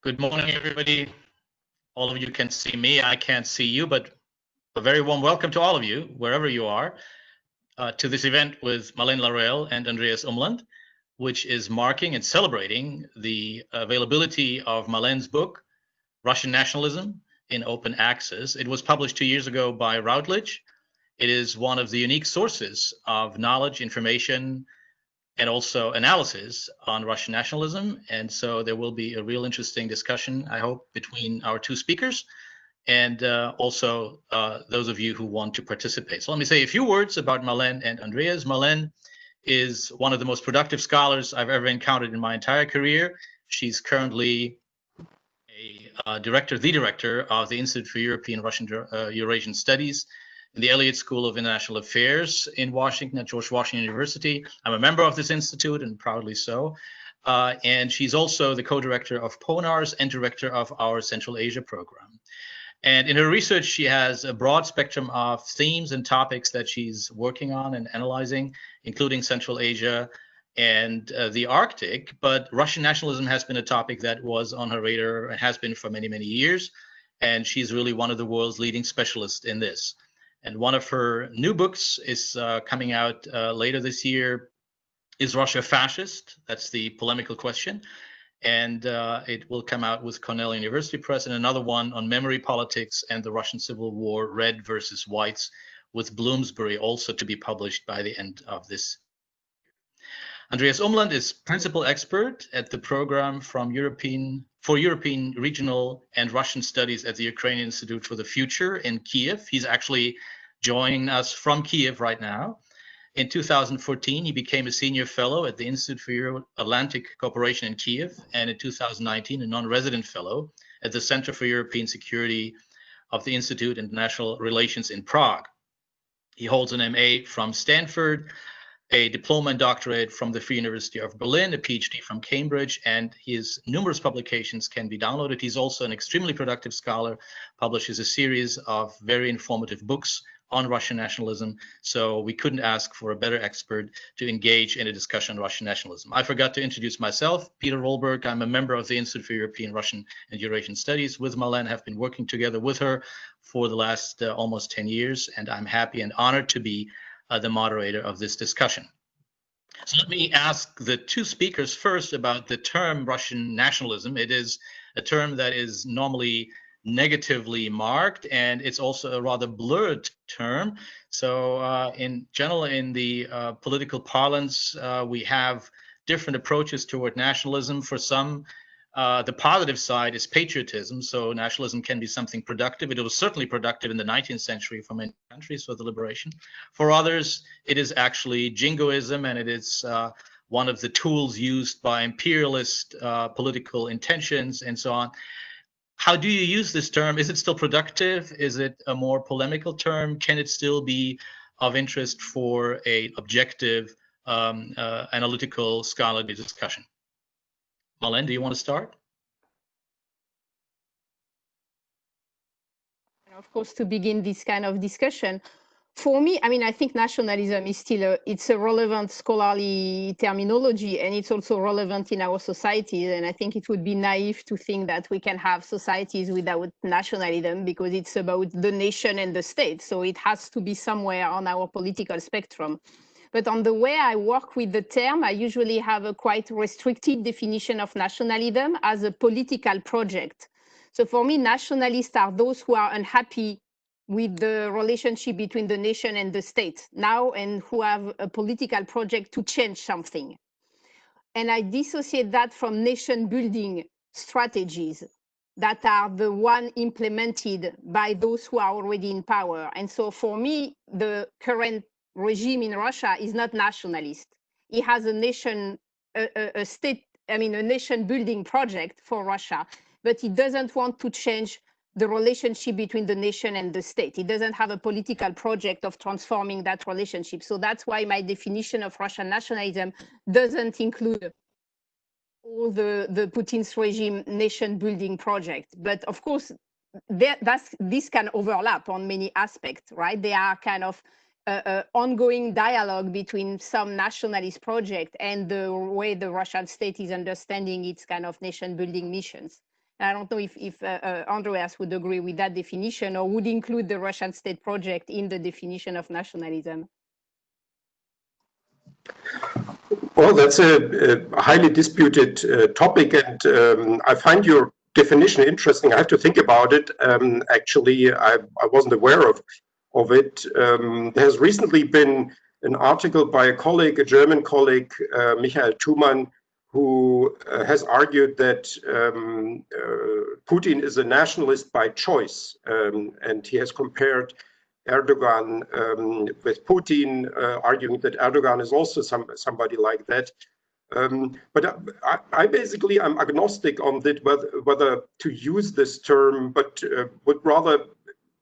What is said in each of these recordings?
Good morning, everybody. All of you can see me. I can't see you, but a very warm welcome to all of you, wherever you are, to this event with Marlene Laruelle and Andreas Umland, which is marking and celebrating the availability of Marlene's book, Russian Nationalism in Open Access. It was published 2 years ago by Routledge. It is one of the unique sources of knowledge, information, and also analysis on Russian nationalism. And so there will be a real interesting discussion, I hope, between our two speakers and also those of you who want to participate. So let me say a few words about Marlene and Andreas. Marlene is one of the most productive scholars I've ever encountered in my entire career. She's currently the director of the Institute for European Russian Eurasian Studies in the Elliott School of International Affairs in Washington at George Washington University. I'm a member of this institute, and proudly so. And she's also the co-director of PONARS and director of our Central Asia program. And in her research, she has a broad spectrum of themes and topics that she's working on and analyzing, including Central Asia and the Arctic. But Russian nationalism has been a topic that was on her radar and has been for many, many years. And she's really one of the world's leading specialists in this. And one of her new books is coming out later this year, Is Russia Fascist? That's the polemical question. And it will come out with Cornell University Press, and another one on memory politics and the Russian Civil War, Red versus Whites, with Bloomsbury, also to be published by the end of this. Andreas Umland is principal expert at the program for European Regional and Russian Studies at the Ukrainian Institute for the Future in Kiev. He's actually joining us from Kiev right now. In 2014, he became a senior fellow at the Institute for Euro-Atlantic Cooperation in Kiev, and in 2019, a non-resident fellow at the Center for European Security of the Institute International Relations in Prague. He holds an MA from Stanford, a diploma and doctorate from the Free University of Berlin, a PhD from Cambridge, and his numerous publications can be downloaded. He's also an extremely productive scholar, publishes a series of very informative books on Russian nationalism. So we couldn't ask for a better expert to engage in a discussion on Russian nationalism. I forgot to introduce myself, Peter Rollberg. I'm a member of the Institute for European, Russian, and Eurasian Studies with Marlene. Have been working together with her for the last almost 10 years, and I'm happy and honored to be the moderator of this discussion. So let me ask the two speakers first about the term Russian nationalism. It is a term that is normally negatively marked, and it's also a rather blurred term. So in general, in the political parlance, we have different approaches toward nationalism. For some, the positive side is patriotism. So nationalism can be something productive. It was certainly productive in the 19th century for many countries for the liberation. For others, it is actually jingoism, and it is one of the tools used by imperialist political intentions and so on. How do you use this term? Is it still productive? Is it a more polemical term? Can it still be of interest for an objective, analytical, scholarly discussion? Marlene, do you want to start? Of course, to begin this kind of discussion, for me, I mean, I think nationalism is still it's a relevant scholarly terminology, and it's also relevant in our societies. And I think it would be naive to think that we can have societies without nationalism, because it's about the nation and the state. So it has to be somewhere on our political spectrum. But on the way I work with the term, I usually have a quite restricted definition of nationalism as a political project. So for me, nationalists are those who are unhappy with the relationship between the nation and the state now, and who have a political project to change something. And I dissociate that from nation building strategies that are the one implemented by those who are already in power. And so for me, the current regime in Russia is not nationalist. It has a nation, a state, I mean, a nation building project for Russia, but it doesn't want to change the relationship between the nation and the state. It doesn't have a political project of transforming that relationship. So that's why my definition of Russian nationalism doesn't include all the Putin's regime nation building project. But of course, this can overlap on many aspects, right? They are kind of ongoing dialogue between some nationalist project and the way the Russian state is understanding its kind of nation building missions. I don't know if Andreas would agree with that definition or would include the Russian state project in the definition of nationalism. Well, that's a highly disputed topic, and I find your definition interesting. I have to think about it. Actually, I wasn't aware of it. There has recently been an article by a colleague, a German colleague, Michael Thumann, who has argued that Putin is a nationalist by choice, and he has compared Erdogan with Putin, arguing that Erdogan is also somebody like that. But I basically am agnostic on that, whether to use this term, but would rather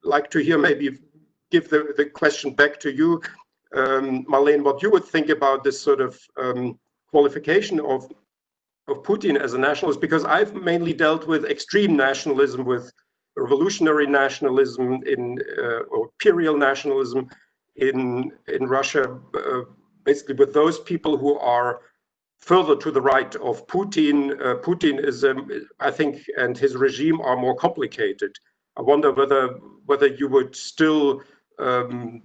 like to hear, maybe give the question back to you, Marlene, what you would think about this sort of qualification of Putin as a nationalist, because I've mainly dealt with extreme nationalism, with revolutionary nationalism, or imperial nationalism in Russia, basically with those people who are further to the right of Putin. Putin is, I think, and his regime are more complicated. I wonder whether you would still admit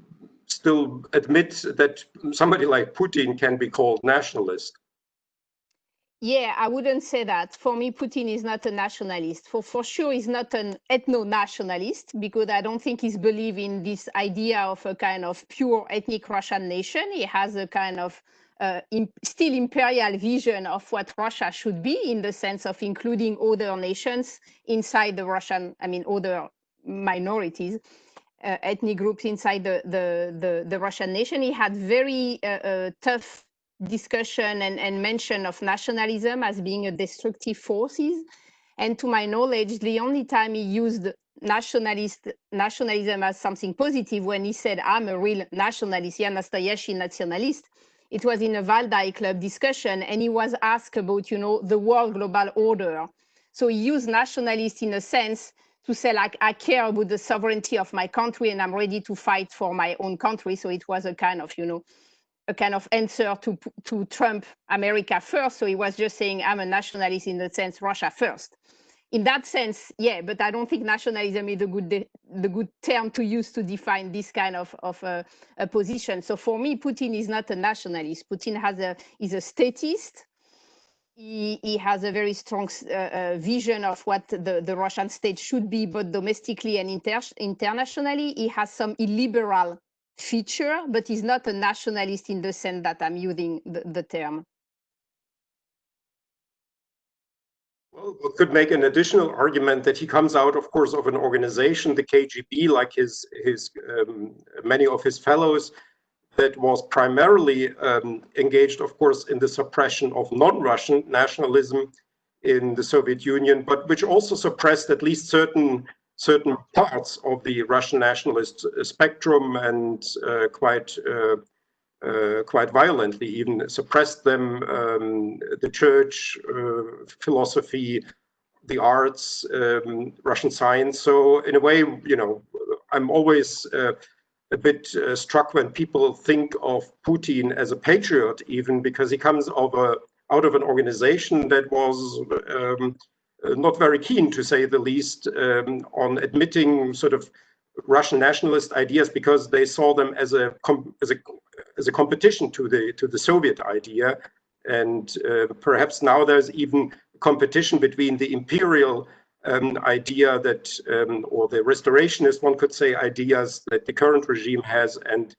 that somebody like Putin can be called nationalist. Yeah, I wouldn't say that. For me, Putin is not a nationalist. For sure, he's not an ethno-nationalist, because I don't think he's believing in this idea of a kind of pure ethnic Russian nation. He has a kind of still imperial vision of what Russia should be, in the sense of including other nations inside the Russian, other minorities, ethnic groups inside the Russian nation. He had very tough discussion and mention of nationalism as being a destructive forces. And to my knowledge, the only time he used nationalism as something positive, when he said, I'm a real nationalist, я настоящий националист, it was in a Valdai Club discussion, and he was asked about, the world global order. So he used nationalist in a sense to say, like, I care about the sovereignty of my country and I'm ready to fight for my own country. So it was a kind of, a kind of answer to Trump, America first. So he was just saying, I'm a nationalist in the sense Russia first. In that sense, yeah, but I don't think nationalism is the good term to use to define this kind of a position. So for me, Putin is not a nationalist. Putin is a statist. He has a very strong vision of what the Russian state should be, both domestically and internationally. He has some illiberal feature, but he's not a nationalist in the sense that I'm using the term. Well, we could make an additional argument that he comes out, of course, of an organization, the KGB, like his many of his fellows, that was primarily engaged, of course, in the suppression of non-Russian nationalism in the Soviet Union, but which also suppressed at least certain parts of the Russian nationalist spectrum, and quite violently even suppressed them, the church, philosophy, the arts, Russian science. So in a way, I'm always a bit struck when people think of Putin as a patriot, even because he comes out of an organization that was not very keen, to say the least, on admitting sort of Russian nationalist ideas, because they saw them as a competition to the Soviet idea. And perhaps now there's even competition between the imperial idea that, or the restorationist, one could say, ideas that the current regime has, and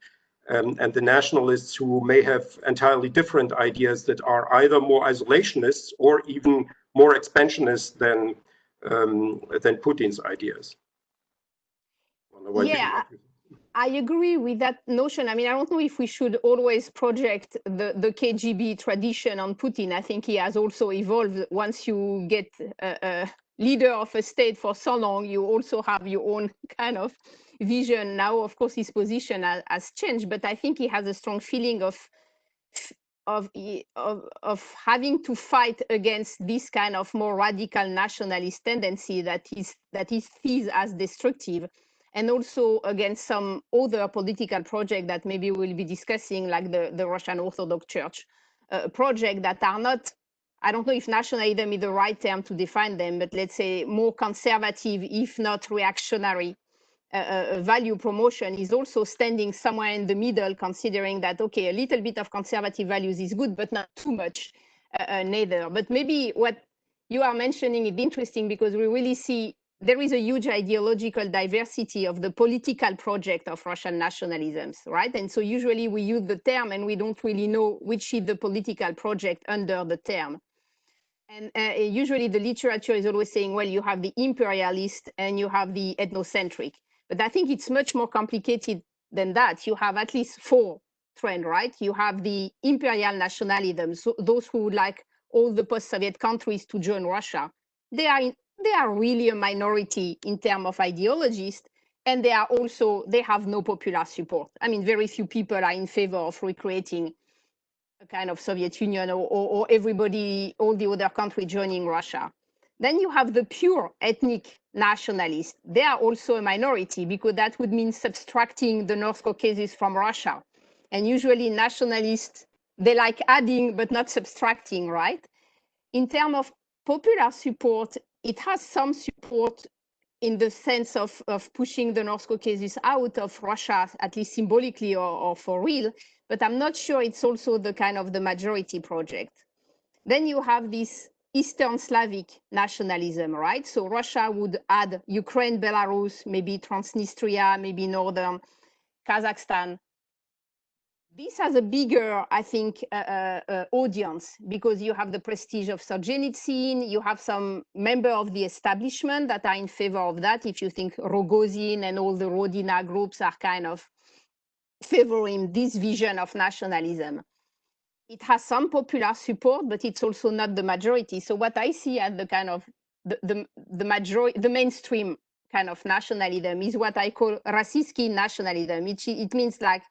the nationalists who may have entirely different ideas that are either more isolationists or even more expansionist than Putin's ideas. Yeah, I agree with that notion. I don't know if we should always project the KGB tradition on Putin. I think he has also evolved. Once you get a leader of a state for so long, you also have your own kind of vision. Now, of course, his position has changed, but I think he has a strong feeling of having to fight against this kind of more radical nationalist tendency that he sees as destructive, and also against some other political project that maybe we'll be discussing, like the Russian Orthodox Church project, that are not I don't know if nationalism is the right term to define them, but let's say more conservative, if not reactionary value promotion is also standing somewhere in the middle, considering that, okay, a little bit of conservative values is good, but not too much neither. But maybe what you are mentioning is interesting because we really see there is a huge ideological diversity of the political project of Russian nationalisms, right? And so usually we use the term and we don't really know which is the political project under the term. And usually the literature is always saying, well, you have the imperialist and you have the ethnocentric. But I think it's much more complicated than that. You have at least four trends, right? You have the imperial nationalism, so those who would like all the post-Soviet countries to join Russia. They are really a minority in terms of ideologies, and they have no popular support. I mean, very few people are in favor of recreating a kind of Soviet Union or everybody, all the other countries joining Russia. Then you have the pure ethnic nationalists. They are also a minority because that would mean subtracting the North Caucasus from Russia. And usually nationalists, they like adding but not subtracting, right? In terms of popular support, it has some support in the sense of pushing the North Caucasus out of Russia, at least symbolically or for real, but I'm not sure it's also the kind of the majority project. Then you have this Eastern Slavic nationalism, right? So Russia would add Ukraine, Belarus, maybe Transnistria, maybe Northern Kazakhstan. This has a bigger, I think, audience because you have the prestige of Solzhenitsyn, you have some member of the establishment that are in favor of that. If you think Rogozin and all the Rodina groups are kind of favoring this vision of nationalism. It has some popular support, but it's also not the majority. So what I see as the kind of the mainstream kind of nationalism is what I call Rasinsky Nationalism. It means like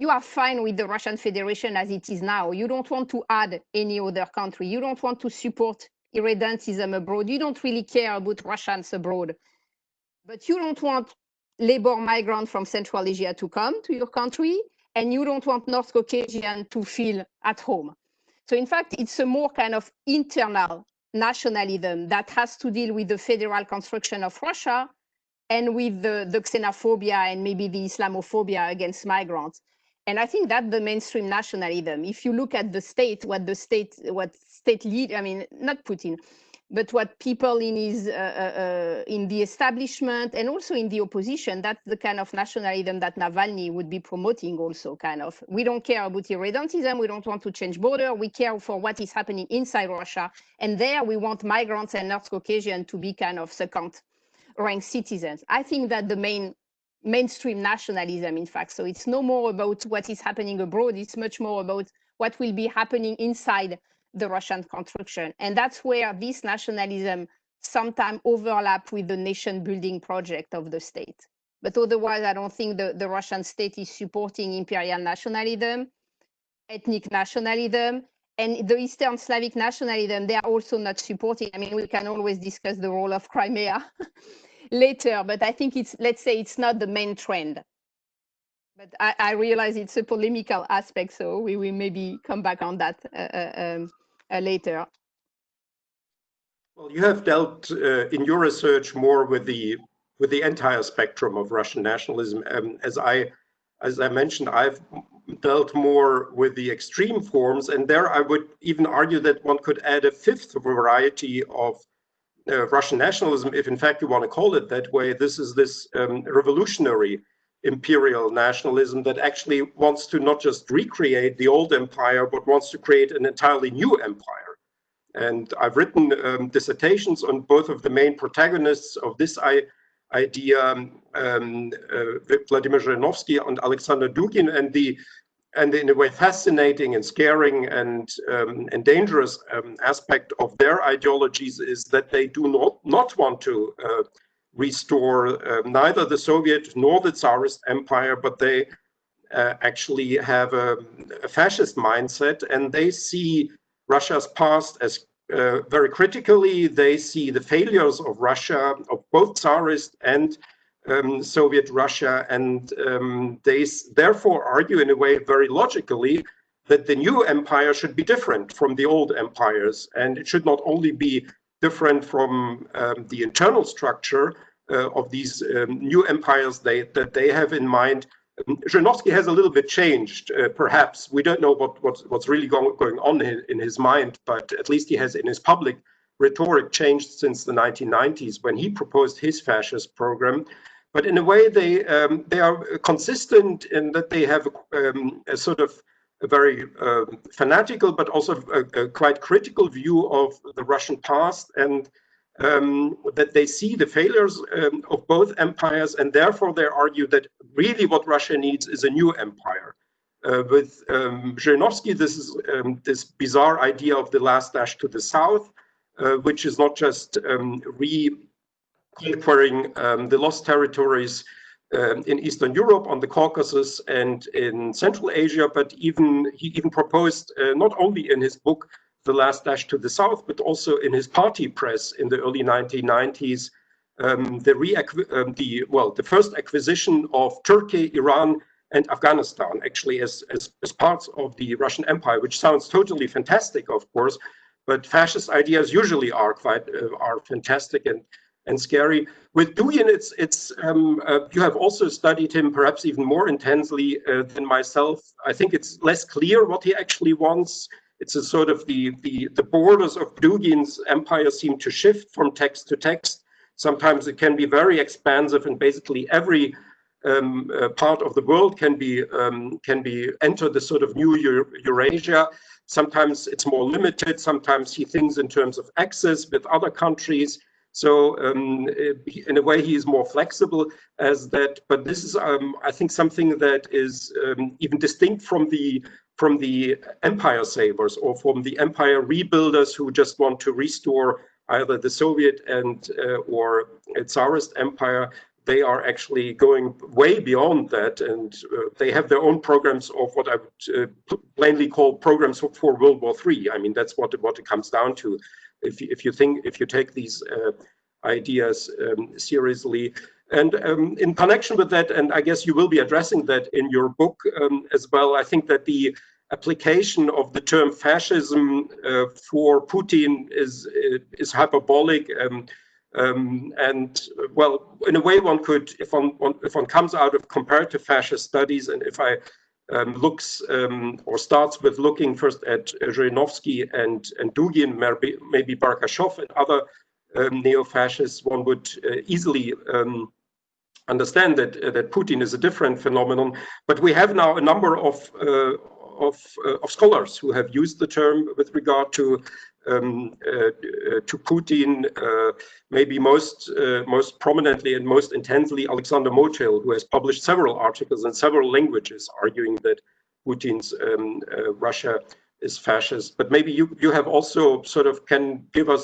you are fine with the Russian Federation as it is now. You don't want to add any other country. You don't want to support irredentism abroad. You don't really care about Russians abroad. But you don't want labor migrants from Central Asia to come to your country, and you don't want North Caucasian to feel at home. So in fact, it's a more kind of internal nationalism that has to deal with the federal construction of Russia and with the xenophobia and maybe the Islamophobia against migrants. And I think that's the mainstream nationalism. If you look at the state, what state lead, I mean, not Putin, but what people in the establishment and also in the opposition, that's the kind of nationalism that Navalny would be promoting also, kind of. We don't care about irredentism, we don't want to change border, we care for what is happening inside Russia. And there we want migrants and North Caucasian to be kind of second-rank citizens. I think that the mainstream nationalism, in fact, so it's no more about what is happening abroad, it's much more about what will be happening inside the Russian construction. And that's where this nationalism sometimes overlap with the nation building project of the state. But otherwise, I don't think the Russian state is supporting imperial nationalism, ethnic nationalism, and the Eastern Slavic nationalism, they are also not supporting. I mean, we can always discuss the role of Crimea later, but I think let's say it's not the main trend. But I realize it's a polemical aspect, so we will maybe come back on that later. Well, you have dealt in your research more with the entire spectrum of Russian nationalism. As I mentioned, I've dealt more with the extreme forms, and there I would even argue that one could add a fifth variety of Russian nationalism, if in fact you want to call it that way. This is this revolutionary imperial nationalism that actually wants to not just recreate the old empire, but wants to create an entirely new empire. And I've written dissertations on both of the main protagonists of this idea, Vladimir Zhirinovsky and Alexander Dugin, and in a way fascinating and scaring and dangerous aspect of their ideologies is that they do not want to restore neither the Soviet nor the Tsarist empire, but they actually have a fascist mindset, and they see Russia's past as very critically. They see the failures of Russia, of both Tsarist and Soviet Russia, and they therefore argue in a way very logically that the new empire should be different from the old empires, and it should not only be different from the internal structure of these new empires that they have in mind. Zhirinovsky has a little bit changed, perhaps. We don't know what's really going on in his mind, but at least he has in his public rhetoric changed since the 1990s when he proposed his fascist program. But in a way, they are consistent in that they have a sort of a very fanatical, but also a quite critical view of the Russian past, and that they see the failures of both empires, and therefore they argue that really what Russia needs is a new empire. With Zhirinovsky, this is this bizarre idea of the last dash to the south, which is not just reconquering the lost territories in Eastern Europe, on the Caucasus, and in Central Asia, but he even proposed, not only in his book The Last Dash to the South, but also in his party press in the early 1990s, the first acquisition of Turkey, Iran, and Afghanistan, actually as parts of the Russian Empire, which sounds totally fantastic, of course, but fascist ideas usually are fantastic and scary. With Dugin, you have also studied him perhaps even more intensely than myself. I think it's less clear what he actually wants. It's a sort of the borders of Dugin's empire seem to shift from text to text. Sometimes it can be very expansive, and basically every part of the world can be enter the sort of new Eurasia. Sometimes it's more limited. Sometimes he thinks in terms of access with other countries. So in a way, he is more flexible as that. But this is, I think, something that is even distinct from the empire savers or from the empire rebuilders who just want to restore either the Soviet or Tsarist empire. They are actually going way beyond that, and they have their own programs of what I would plainly call programs for World War III. I mean, that's what it comes down to. If you take these ideas seriously, and in connection with that, and I guess you will be addressing that in your book as well. I think that the application of the term fascism for Putin is hyperbolic. And well, in a way, one could, if one comes out of comparative fascist studies, and if I looks or starts with looking first at Zhirinovsky and Dugin, maybe Barkashov and other neo-fascists, one would easily understand that Putin is a different phenomenon. But we have now a number of scholars who have used the term with regard to Putin, maybe most prominently and most intensely Alexander Motyl, who has published several articles in several languages arguing that Putin's Russia is fascist. But maybe you have also sort of can give a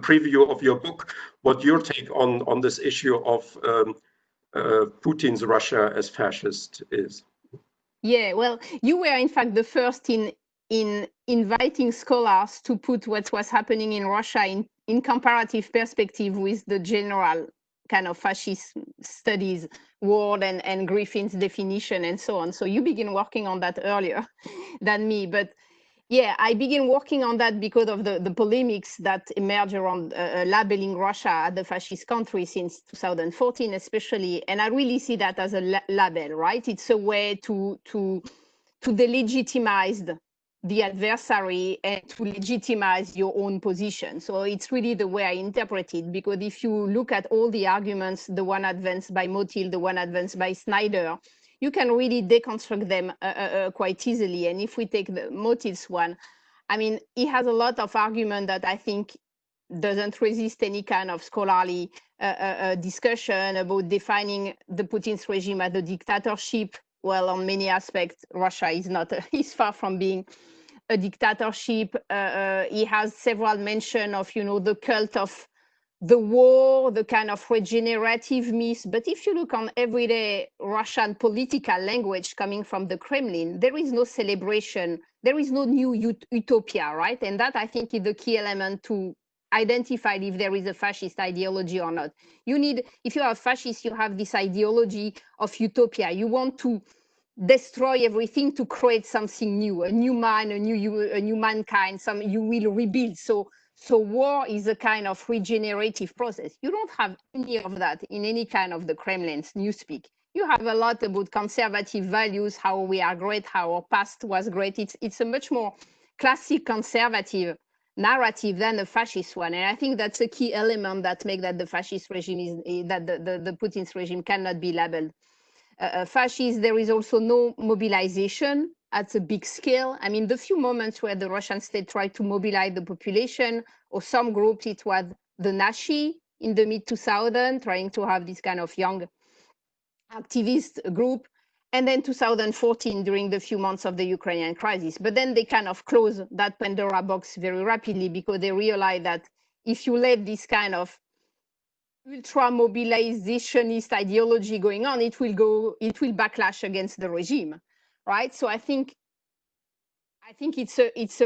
preview of your book, what your take on this issue of Putin's Russia as fascist is. Yeah, well, you were in fact the first in inviting scholars to put what was happening in Russia in comparative perspective with the general kind of fascist studies world and Griffin's definition and so on. So you begin working on that earlier than me. But yeah, I began working on that because of the polemics that emerged around labeling Russia as the fascist country since 2014, especially. And I really see that as a label, right? It's a way to delegitimize the adversary and to legitimize your own position. So it's really the way I interpret it, because if you look at all the arguments, the one advanced by Motyl, the one advanced by Snyder, you can really deconstruct them quite easily. And if we take the Motyl's one, I mean, he has a lot of argument that I think doesn't resist any kind of scholarly discussion about defining the Putin's regime as a dictatorship. Well, on many aspects, Russia is not, is far from being a dictatorship. He has several mention of, the cult of the war, the kind of regenerative myth. But if you look on everyday Russian political language coming from the Kremlin, there is no celebration. There is no new utopia, right? And that, I think, is the key element to identify if there is a fascist ideology or not. You need, if you are a fascist, you have this ideology of utopia. You want to destroy everything to create something new, a new mind, a new mankind, you will rebuild. So war is a kind of regenerative process. You don't have any of that in any kind of the Kremlin's newspeak. You have a lot about conservative values, how we are great, how our past was great. It's a much more classic conservative narrative than a fascist one. And I think that's a key element that makes that the fascist regime that the Putin's regime cannot be labeled fascist. There is also no mobilization at a big scale. I mean, the few moments where the Russian state tried to mobilize the population or some groups, it was the Nashi in the mid-2000s, trying to have this kind of young activist group. And then 2014 during the few months of the Ukrainian crisis. But then they kind of closed that Pandora box very rapidly because they realized that if you let this kind of ultra-mobilizationist ideology going on, it will backlash against the regime, right? So I think it's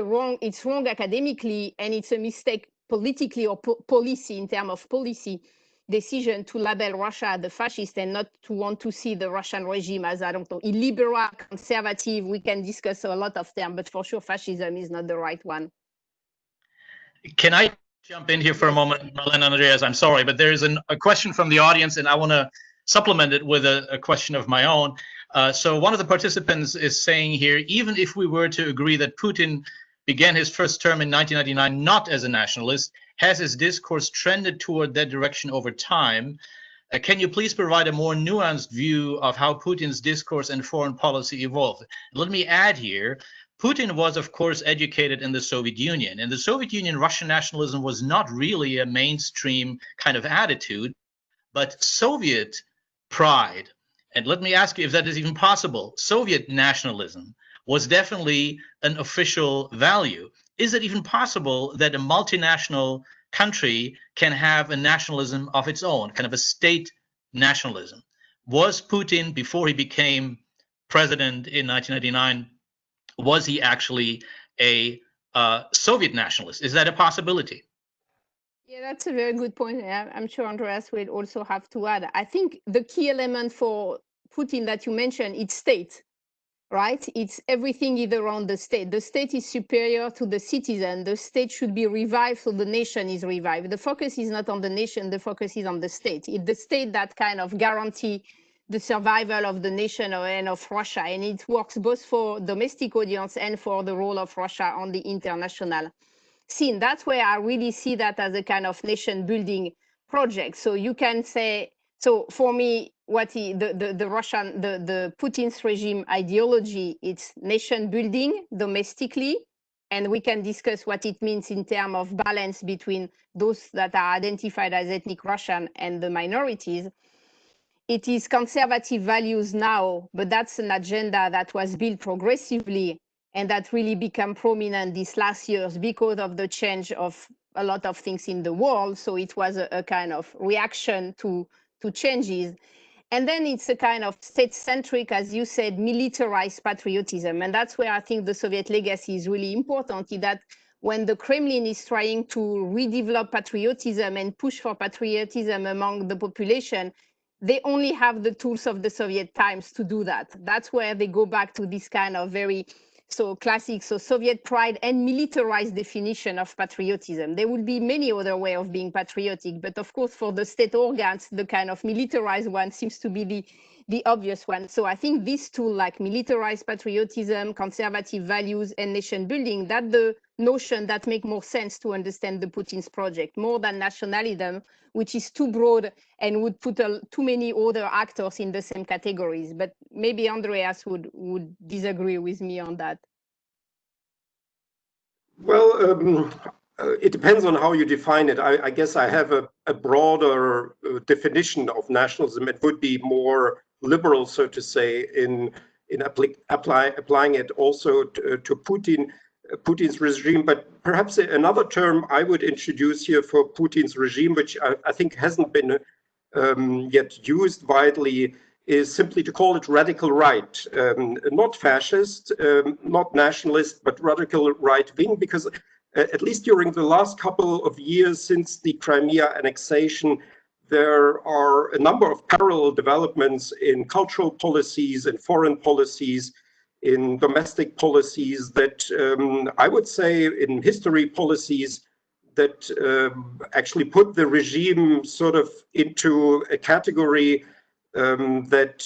wrong academically, and it's a mistake politically or policy in terms of policy decision to label Russia the fascist and not to want to see the Russian regime as, I don't know, illiberal, conservative. We can discuss a lot of terms, but for sure fascism is not the right one. Can I jump in here for a moment, Marlene and Andreas? I'm sorry, but there is a question from the audience, and I want to supplement it with a question of my own. So one of the participants is saying here, even if we were to agree that Putin began his first term in 1999 not as a nationalist, has his discourse trended toward that direction over time? Can you please provide a more nuanced view of how Putin's discourse and foreign policy evolved? Let me add here, Putin was, of course, educated in the Soviet Union. In the Soviet Union, Russian nationalism was not really a mainstream kind of attitude, but Soviet pride, and let me ask you if that is even possible, Soviet nationalism was definitely an official value. Is it even possible that a multinational country can have a nationalism of its own, kind of a state nationalism? Was Putin, before he became president in 1999, was he actually a Soviet nationalist? Is that a possibility? Yeah, that's a very good point. I'm sure Andreas will also have to add. I think the key element for Putin that you mentioned, it's state, right? It's everything is around the state. The state is superior to the citizen. The state should be revived, so the nation is revived. The focus is not on the nation, the focus is on the state. It's the state that kind of guarantee the survival of the nation and of Russia. And it works both for domestic audience and for the role of Russia on the international scene. That's where I really see that as a kind of nation building project. So you can say, so for me, what the Putin's regime ideology, it's nation building domestically, and we can discuss what it means in terms of balance between those that are identified as ethnic Russian and the minorities. It is conservative values now, but that's an agenda that was built progressively and that really became prominent these last years because of the change of a lot of things in the world. So it was a kind of reaction to changes. And then it's a kind of state-centric, as you said, militarized patriotism. And that's where I think the Soviet legacy is really important, in that when the Kremlin is trying to redevelop patriotism and push for patriotism among the population, they only have the tools of the Soviet times to do that. That's where they go back to this kind of very classic, Soviet pride and militarized definition of patriotism. There will be many other ways of being patriotic, but of course for the state organs, the kind of militarized one seems to be the obvious one. So I think this tool, like militarized patriotism, conservative values, and nation building, that's the notion that make more sense to understand the Putin's project, more than nationalism, which is too broad and would put too many other actors in the same categories. But maybe Andreas would disagree with me on that. Well, it depends on how you define it. I guess I have a broader definition of nationalism. It would be more liberal, so to say, in applying it also to Putin's regime. But perhaps another term I would introduce here for Putin's regime, which I think hasn't been yet used widely, is simply to call it radical right, not fascist, not nationalist, but radical right wing, because at least during the last couple of years since the Crimea annexation, there are a number of parallel developments in cultural policies and foreign policies, in domestic policies that I would say in history policies that actually put the regime sort of into a category that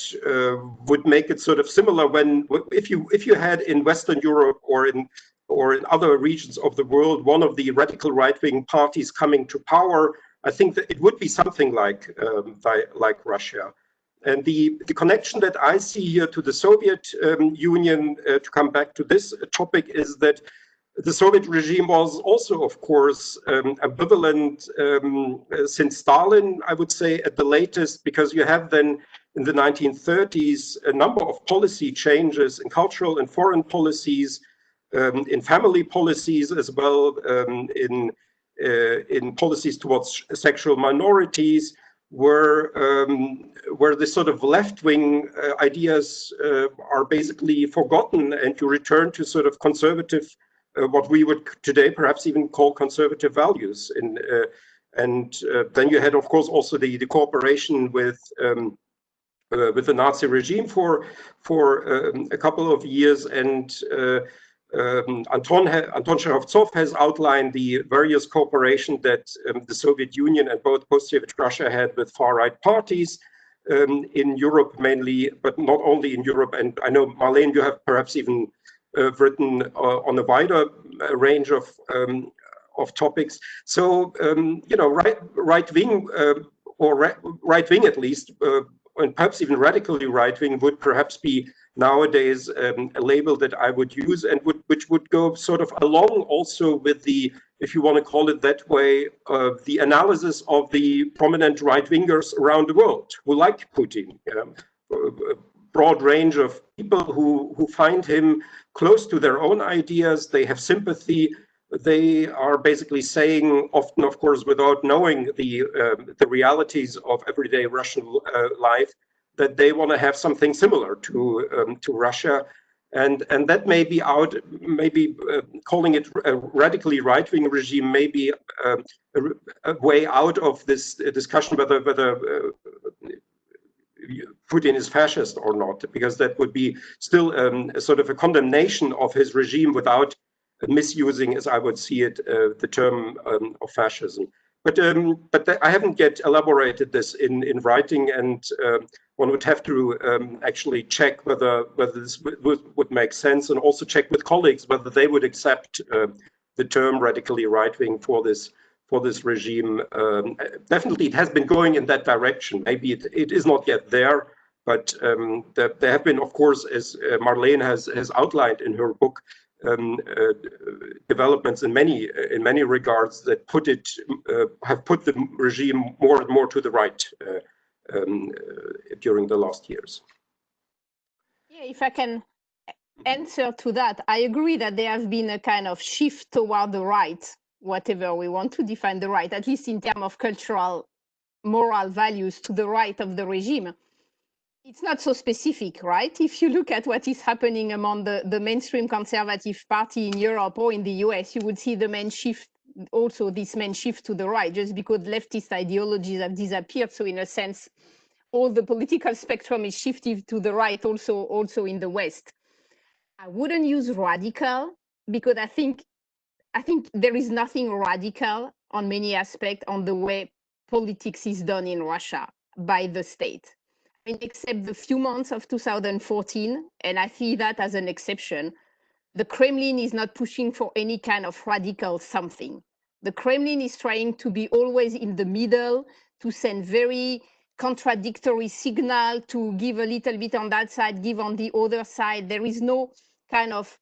would make it sort of similar when if you had in Western Europe or in other regions of the world one of the radical right-wing parties coming to power, I think that it would be something like Russia. And the connection that I see here to the Soviet Union, to come back to this topic, is that the Soviet regime was also, of course, ambivalent since Stalin, I would say, at the latest, because you have then in the 1930s a number of policy changes in cultural and foreign policies, in family policies as well, in policies towards sexual minorities, where the sort of left-wing ideas are basically forgotten, and you return to sort of conservative, what we would today perhaps even call conservative values. And then you had, of course, also the cooperation with the Nazi regime for a couple of years, and Anton Cherovtsov has outlined the various cooperation that the Soviet Union and both post-Soviet Russia had with far-right parties in Europe mainly, but not only in Europe. And I know, Marlene, you have perhaps even written on a wider range of topics. So, you know, right-wing, or right-wing at least, and perhaps even radically right-wing would perhaps be nowadays a label that I would use, and which would go sort of along also with the, if you want to call it that way, the analysis of the prominent right-wingers around the world who like Putin. A broad range of people who find him close to their own ideas. They have sympathy. They are basically saying, often, of course, without knowing the realities of everyday Russian life, that they want to have something similar to Russia, and that may be out, maybe calling it a radically right-wing regime, may be a way out of this discussion whether Putin is fascist or not, because that would be still a sort of a condemnation of his regime without misusing, as I would see it, the term of fascism. But I haven't yet elaborated this in writing, and one would have to actually check whether this would make sense, and also check with colleagues whether they would accept the term radically right-wing for this regime. Definitely, it has been going in that direction. Maybe it is not yet there, but there have been, of course, as Marlene has outlined in her book, developments in many regards that have put the regime more and more to the right during the last years. Yeah, if I can answer to that, I agree that there has been a kind of shift toward the right, whatever we want to define the right, at least in terms of cultural, moral values, to the right of the regime. It's not so specific, right? If you look at what is happening among the mainstream conservative party in Europe or in the US, you would see the main shift, also this main shift to the right, just because leftist ideologies have disappeared. So in a sense, all the political spectrum is shifted to the right, also in the West. I wouldn't use radical, because I think there is nothing radical on many aspects on the way politics is done in Russia by the state. I mean, except the few months of 2014, and I see that as an exception, the Kremlin is not pushing for any kind of radical something. The Kremlin is trying to be always in the middle, to send very contradictory signal, to give a little bit on that side, give on the other side. There is no kind of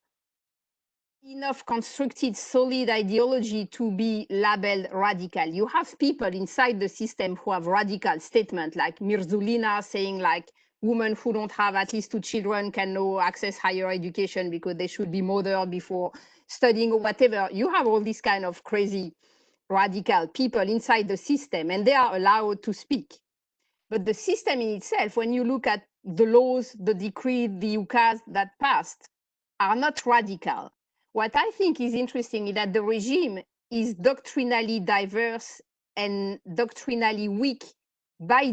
enough constructed, solid ideology to be labeled radical. You have people inside the system who have radical statements, like Mirzulina saying, like, women who don't have at least 2 children can now access higher education because they should be mothered before studying or whatever. You have all these kind of crazy radical people inside the system, and they are allowed to speak. But the system in itself, when you look at the laws, the decree, the UKAS that passed, are not radical. What I think is interesting is that the regime is doctrinally diverse and doctrinally weak by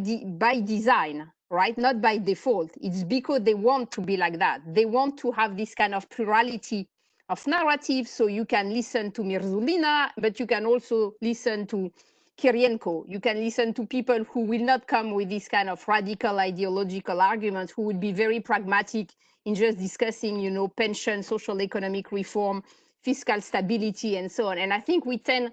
design, right? Not by default. It's because they want to be like that. They want to have this kind of plurality of narrative. So you can listen to Mirzulina, but you can also listen to Kirienko. You can listen to people who will not come with this kind of radical ideological arguments, who would be very pragmatic in just discussing, you know, pension, social economic reform, fiscal stability, and so on. And I think we tend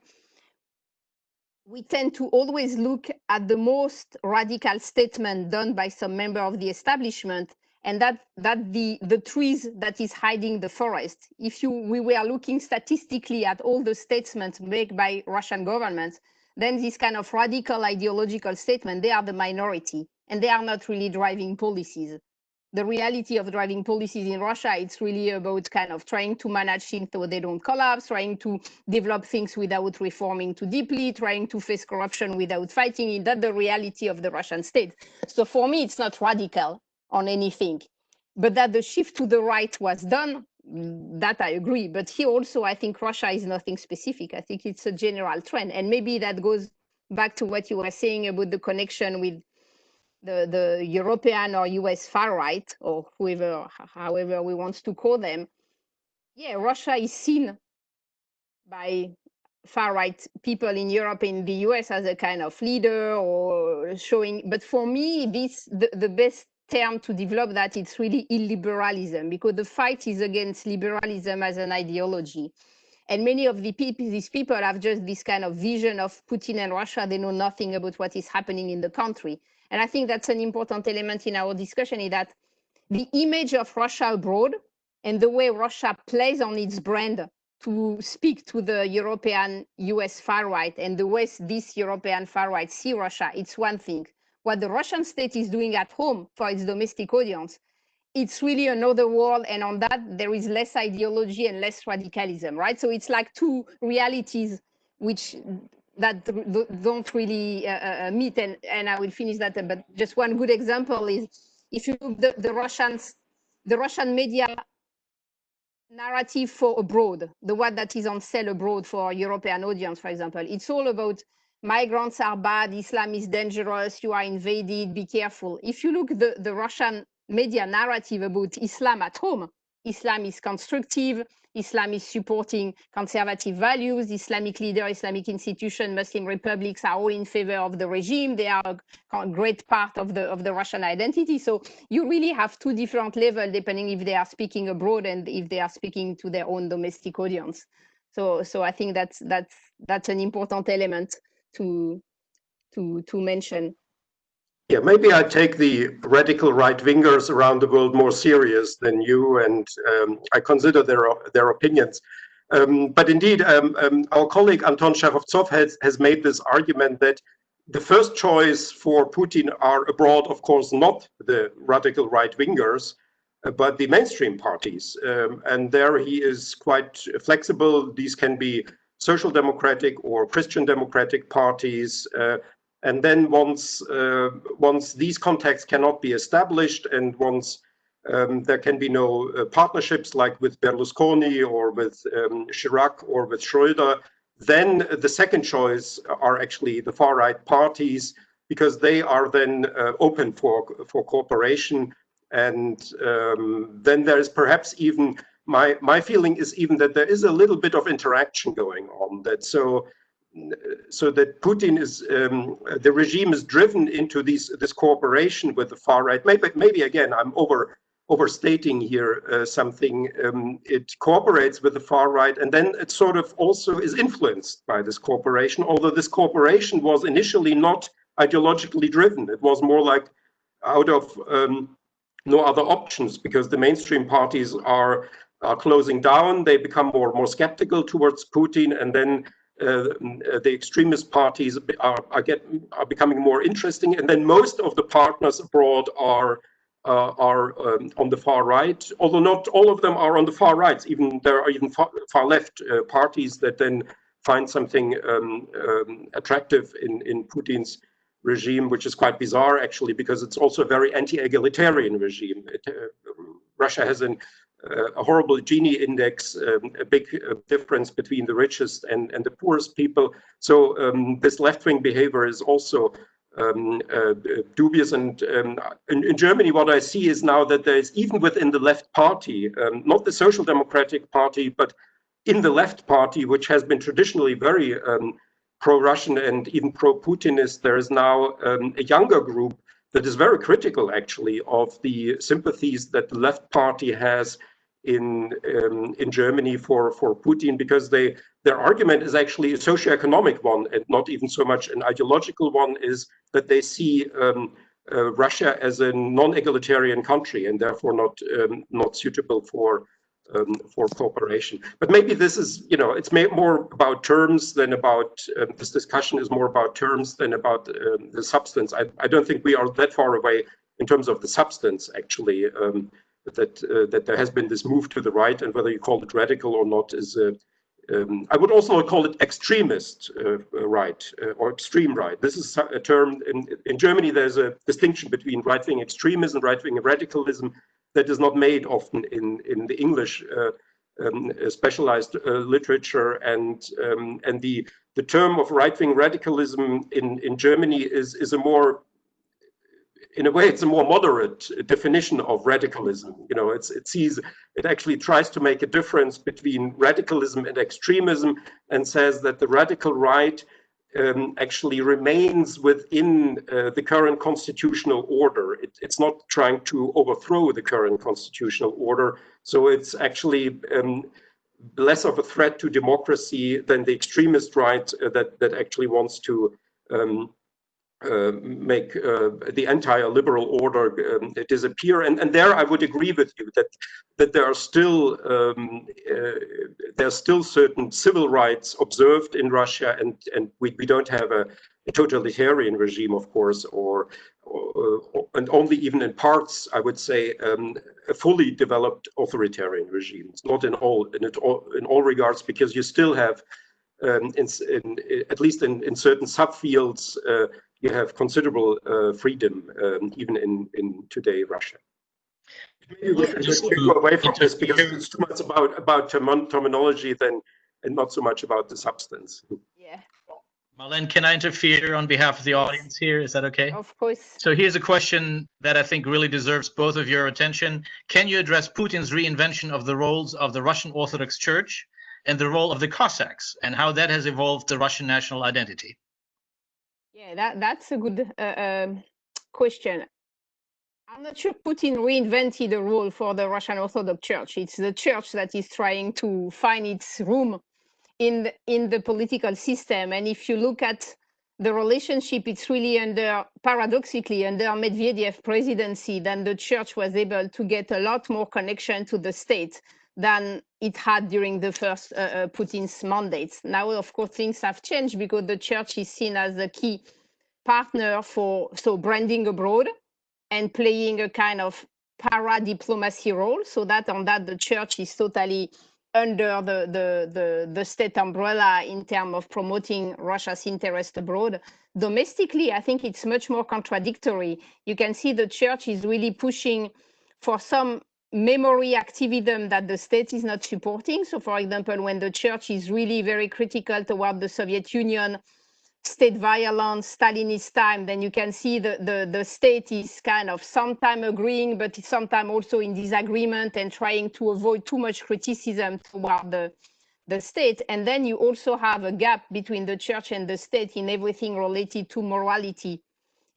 to always look at the most radical statement done by some member of the establishment, and that the trees that is hiding the forest. If we were looking statistically at all the statements made by Russian governments, then this kind of radical ideological statement, they are the minority, and they are not really driving policies. The reality of driving policies in Russia, it's really about kind of trying to manage things so they don't collapse, trying to develop things without reforming too deeply, trying to face corruption without fighting it. That's the reality of the Russian state. So for me, it's not radical on anything. But that the shift to the right was done, that I agree. But here also, I think Russia is nothing specific. I think it's a general trend. And maybe that goes back to what you were saying about the connection with the European or US far right, or however we want to call them. Yeah, Russia is seen by far right people in Europe, in the US, as a kind of leader or showing. But for me, the best term to develop that, it's really illiberalism, because the fight is against liberalism as an ideology. And many of these people have just this kind of vision of Putin and Russia. They know nothing about what is happening in the country. And I think that's an important element in our discussion, is that the image of Russia abroad and the way Russia plays on its brand to speak to the European US far right, and the way this European far right see Russia, it's one thing. What the Russian state is doing at home for its domestic audience, it's really another world, and on that there is less ideology and less radicalism, right? So it's like two realities that don't really meet, and I will finish that. But just one good example is, if you look at the Russian media narrative for abroad, the one that is on sale abroad for European audience, for example, it's all about migrants are bad, Islam is dangerous, you are invaded, be careful. If you look at the Russian media narrative about Islam at home, Islam is constructive, Islam is supporting conservative values, Islamic leader, Islamic institution, Muslim republics are all in favor of the regime. They are a great part of the Russian identity. So you really have two different levels depending if they are speaking abroad and if they are speaking to their own domestic audience. So I think that's an important element to mention. Yeah, maybe I take the radical right-wingers around the world more serious than you, and I consider their opinions. But indeed, our colleague Anton Cherovtsov has made this argument that the first choice for Putin are abroad, of course, not the radical right-wingers, but the mainstream parties. And there he is quite flexible. These can be social democratic or Christian democratic parties. And then once these contacts cannot be established, and once there can be no partnerships like with Berlusconi or with Chirac or with Schröder, then the second choice are actually the far-right parties, because they are then open for cooperation. And then there is perhaps even, my feeling is even that there is a little bit of interaction going on, that so that Putin is, the regime is driven into this cooperation with the far right. Maybe again, I'm overstating here something. It cooperates with the far right, and then it sort of also is influenced by this cooperation, although this cooperation was initially not ideologically driven. It was more like out of no other options, because the mainstream parties are closing down. They become more skeptical towards Putin, and then the extremist parties are becoming more interesting, and then most of the partners abroad are on the far right, although not all of them are on the far right. Even there are even far left parties that then find something attractive in Putin's regime, which is quite bizarre actually, because it's also a very anti-egalitarian regime. Russia has a horrible Gini index, a big difference between the richest and the poorest people. So this left-wing behavior is also dubious. And in Germany, what I see is now that there is, even within the left party, not the Social Democratic Party, but in the left party, which has been traditionally very pro-Russian and even pro-Putinist, there is now a younger group that is very critical, actually, of the sympathies that the left party has in Germany for Putin, because their argument is actually a socioeconomic one and not even so much an ideological one, is that they see Russia as a non-egalitarian country and therefore not suitable for cooperation. But maybe this is, it's more about terms than about, this discussion is more about terms than about the substance. I don't think we are that far away in terms of the substance, actually, that there has been this move to the right, and whether you call it radical or not is, I would also call it extremist right or extreme right. This is a term, in Germany there's a distinction between right-wing extremism and right-wing radicalism that is not made often in the English specialized literature, and the term of right-wing radicalism in Germany is a more, in a way, it's a more moderate definition of radicalism. It actually tries to make a difference between radicalism and extremism, and says that the radical right actually remains within the current constitutional order. It's not trying to overthrow the current constitutional order. So it's actually less of a threat to democracy than the extremist right that actually wants to make the entire liberal order disappear. And there I would agree with you that there are still certain civil rights observed in Russia, and we don't have a totalitarian regime, of course, and only even in parts, I would say, a fully developed authoritarian regime. It's not in all regards, because you still have, at least in certain subfields, you have considerable freedom, even in today Russia. Maybe we should just go away from this, because it's too much about terminology and not so much about the substance. Yeah. Marlene, can I interfere on behalf of the audience here? Is that okay? Of course. So here's a question that I think really deserves both of your attention. Can you address Putin's reinvention of the roles of the Russian Orthodox Church and the role of the Cossacks, and how that has evolved the Russian national identity? Yeah, that's a good question. I'm not sure Putin reinvented a role for the Russian Orthodox Church. It's the church that is trying to find its room in the political system. And if you look at the relationship, it's really paradoxically, under Medvedev presidency, then the church was able to get a lot more connection to the state than it had during the first Putin's mandates. Now, of course, things have changed, because the church is seen as a key partner for branding abroad and playing a kind of para-diplomacy role, so that on that the church is totally under the state umbrella in terms of promoting Russia's interest abroad. Domestically, I think it's much more contradictory. You can see the church is really pushing for some memory activism that the state is not supporting. So, for example, when the church is really very critical toward the Soviet Union, state violence, Stalinist time, then you can see the state is kind of sometimes agreeing, but it's sometimes also in disagreement and trying to avoid too much criticism toward the state. And then you also have a gap between the church and the state in everything related to morality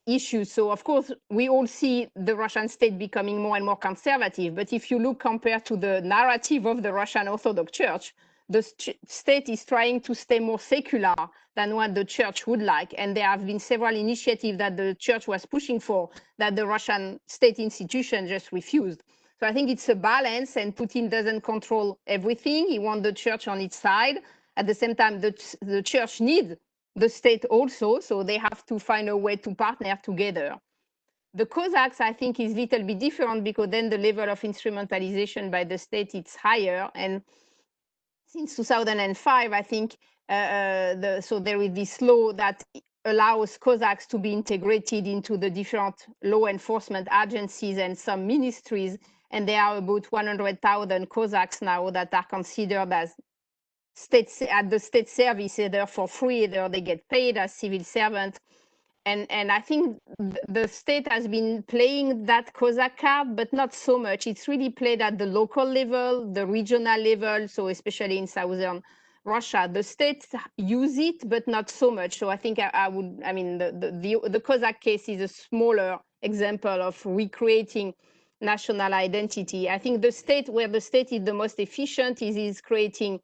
issues. So, of course, we all see the Russian state becoming more and more conservative. But if you look compared to the narrative of the Russian Orthodox Church, the state is trying to stay more secular than what the church would like. And there have been several initiatives that the church was pushing for that the Russian state institution just refused. So I think it's a balance, and Putin doesn't control everything. He wants the church on its side. At the same time, the church needs the state also, so they have to find a way to partner together. The Cossacks, I think, is a little bit different, because then the level of instrumentalization by the state is higher. And since 2005, I think, so there is this law that allows Cossacks to be integrated into the different law enforcement agencies and some ministries. And there are about 100,000 Cossacks now that are considered as at the state service, either for free, either they get paid as civil servants. And I think the state has been playing that Cossack card, but not so much. It's really played at the local level, the regional level, so especially in southern Russia. The states use it, but not so much. So I think I mean, the Cossack case is a smaller example of recreating national identity. I think the state, where the state is the most efficient is creating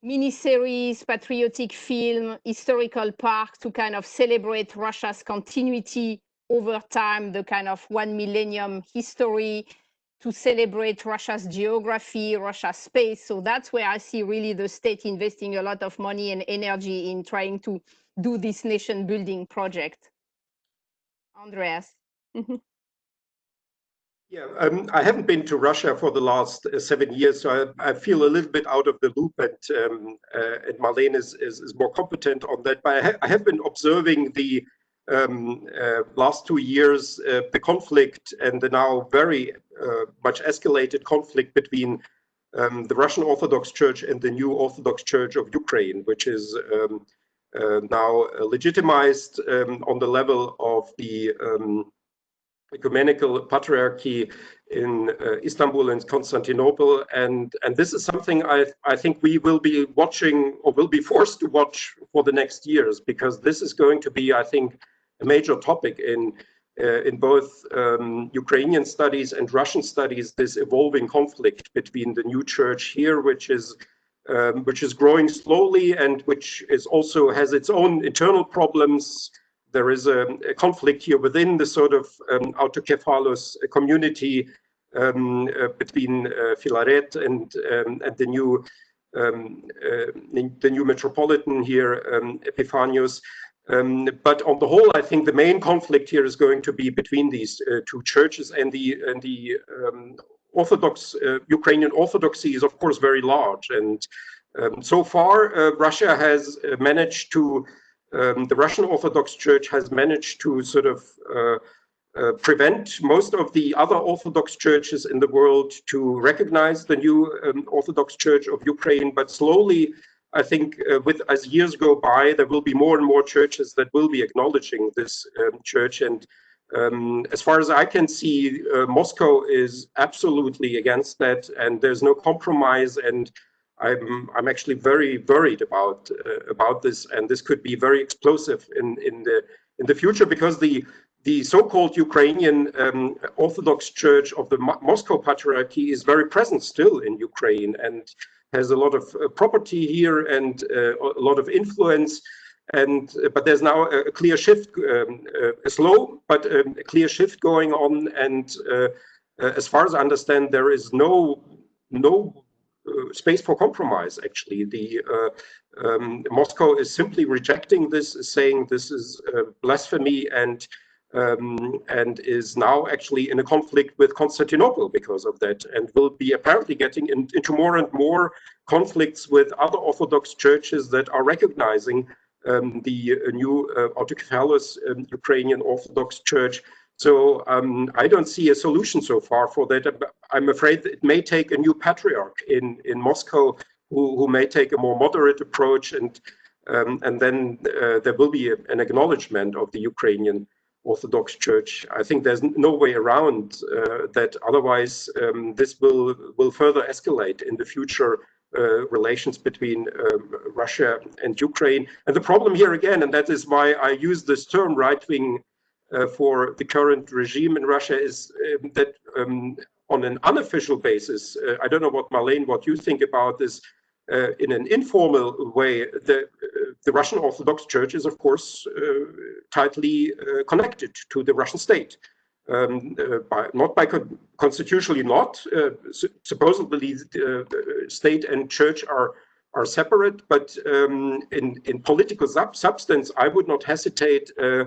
miniseries, patriotic film, historical park to kind of celebrate Russia's continuity over time, the kind of 1 millennium history, to celebrate Russia's geography, Russia's space. So that's where I see really the state investing a lot of money and energy in trying to do this nation building project. Andreas. Yeah, I haven't been to Russia for the last 7 years, so I feel a little bit out of the loop, and Marlene is more competent on that. But I have been observing the last 2 years, the conflict and the now very much escalated conflict between the Russian Orthodox Church and the new Orthodox Church of Ukraine, which is now legitimized on the level of the ecumenical patriarchy in Istanbul and Constantinople, and this is something I think we will be watching, or will be forced to watch for the next years, because this is going to be, I think, a major topic in both Ukrainian studies and Russian studies. This evolving conflict between the new church here, which is growing slowly and which is also has its own internal problems. There is a conflict here within the sort of autocephalous community between Filaret and the new metropolitan here, Epiphanius. But on the whole, I think the main conflict here is going to be between these two churches, and the Orthodox Ukrainian Orthodoxy is of course very large, and so far Russia has managed to. The Russian Orthodox Church has managed to sort of prevent most of the other Orthodox churches in the world to recognize the new Orthodox Church of Ukraine. But slowly, I think as years go by, there will be more and more churches that will be acknowledging this church. And as far as I can see, Moscow is absolutely against that, and there's no compromise. And I'm actually very worried about this, and this could be very explosive in the future, because the so-called Ukrainian Orthodox Church of the Moscow Patriarchy is very present still in Ukraine and has a lot of property here and a lot of influence. But there's now a clear shift, a slow but a clear shift going on. And as far as I understand, there is no space for compromise. Actually, Moscow is simply rejecting this, saying this is blasphemy, and is now actually in a conflict with Constantinople because of that, and will be apparently getting into more and more conflicts with other Orthodox churches that are recognizing the new autocephalous Ukrainian Orthodox Church. So I don't see a solution so far for that. I'm afraid it may take a new patriarch in Moscow who may take a more moderate approach, and then there will be an acknowledgement of the Ukrainian Orthodox Church. I think there's no way around that. Otherwise, this will further escalate in the future relations between Russia and Ukraine. And the problem here again, and that is why I use this term right-wing for the current regime in Russia, is that on an unofficial basis, I don't know what you think about this, in an informal way, the Russian Orthodox Church is, of course, tightly connected to the Russian state. Constitutionally not. Supposedly, state and church are separate, but in political substance, I would not hesitate to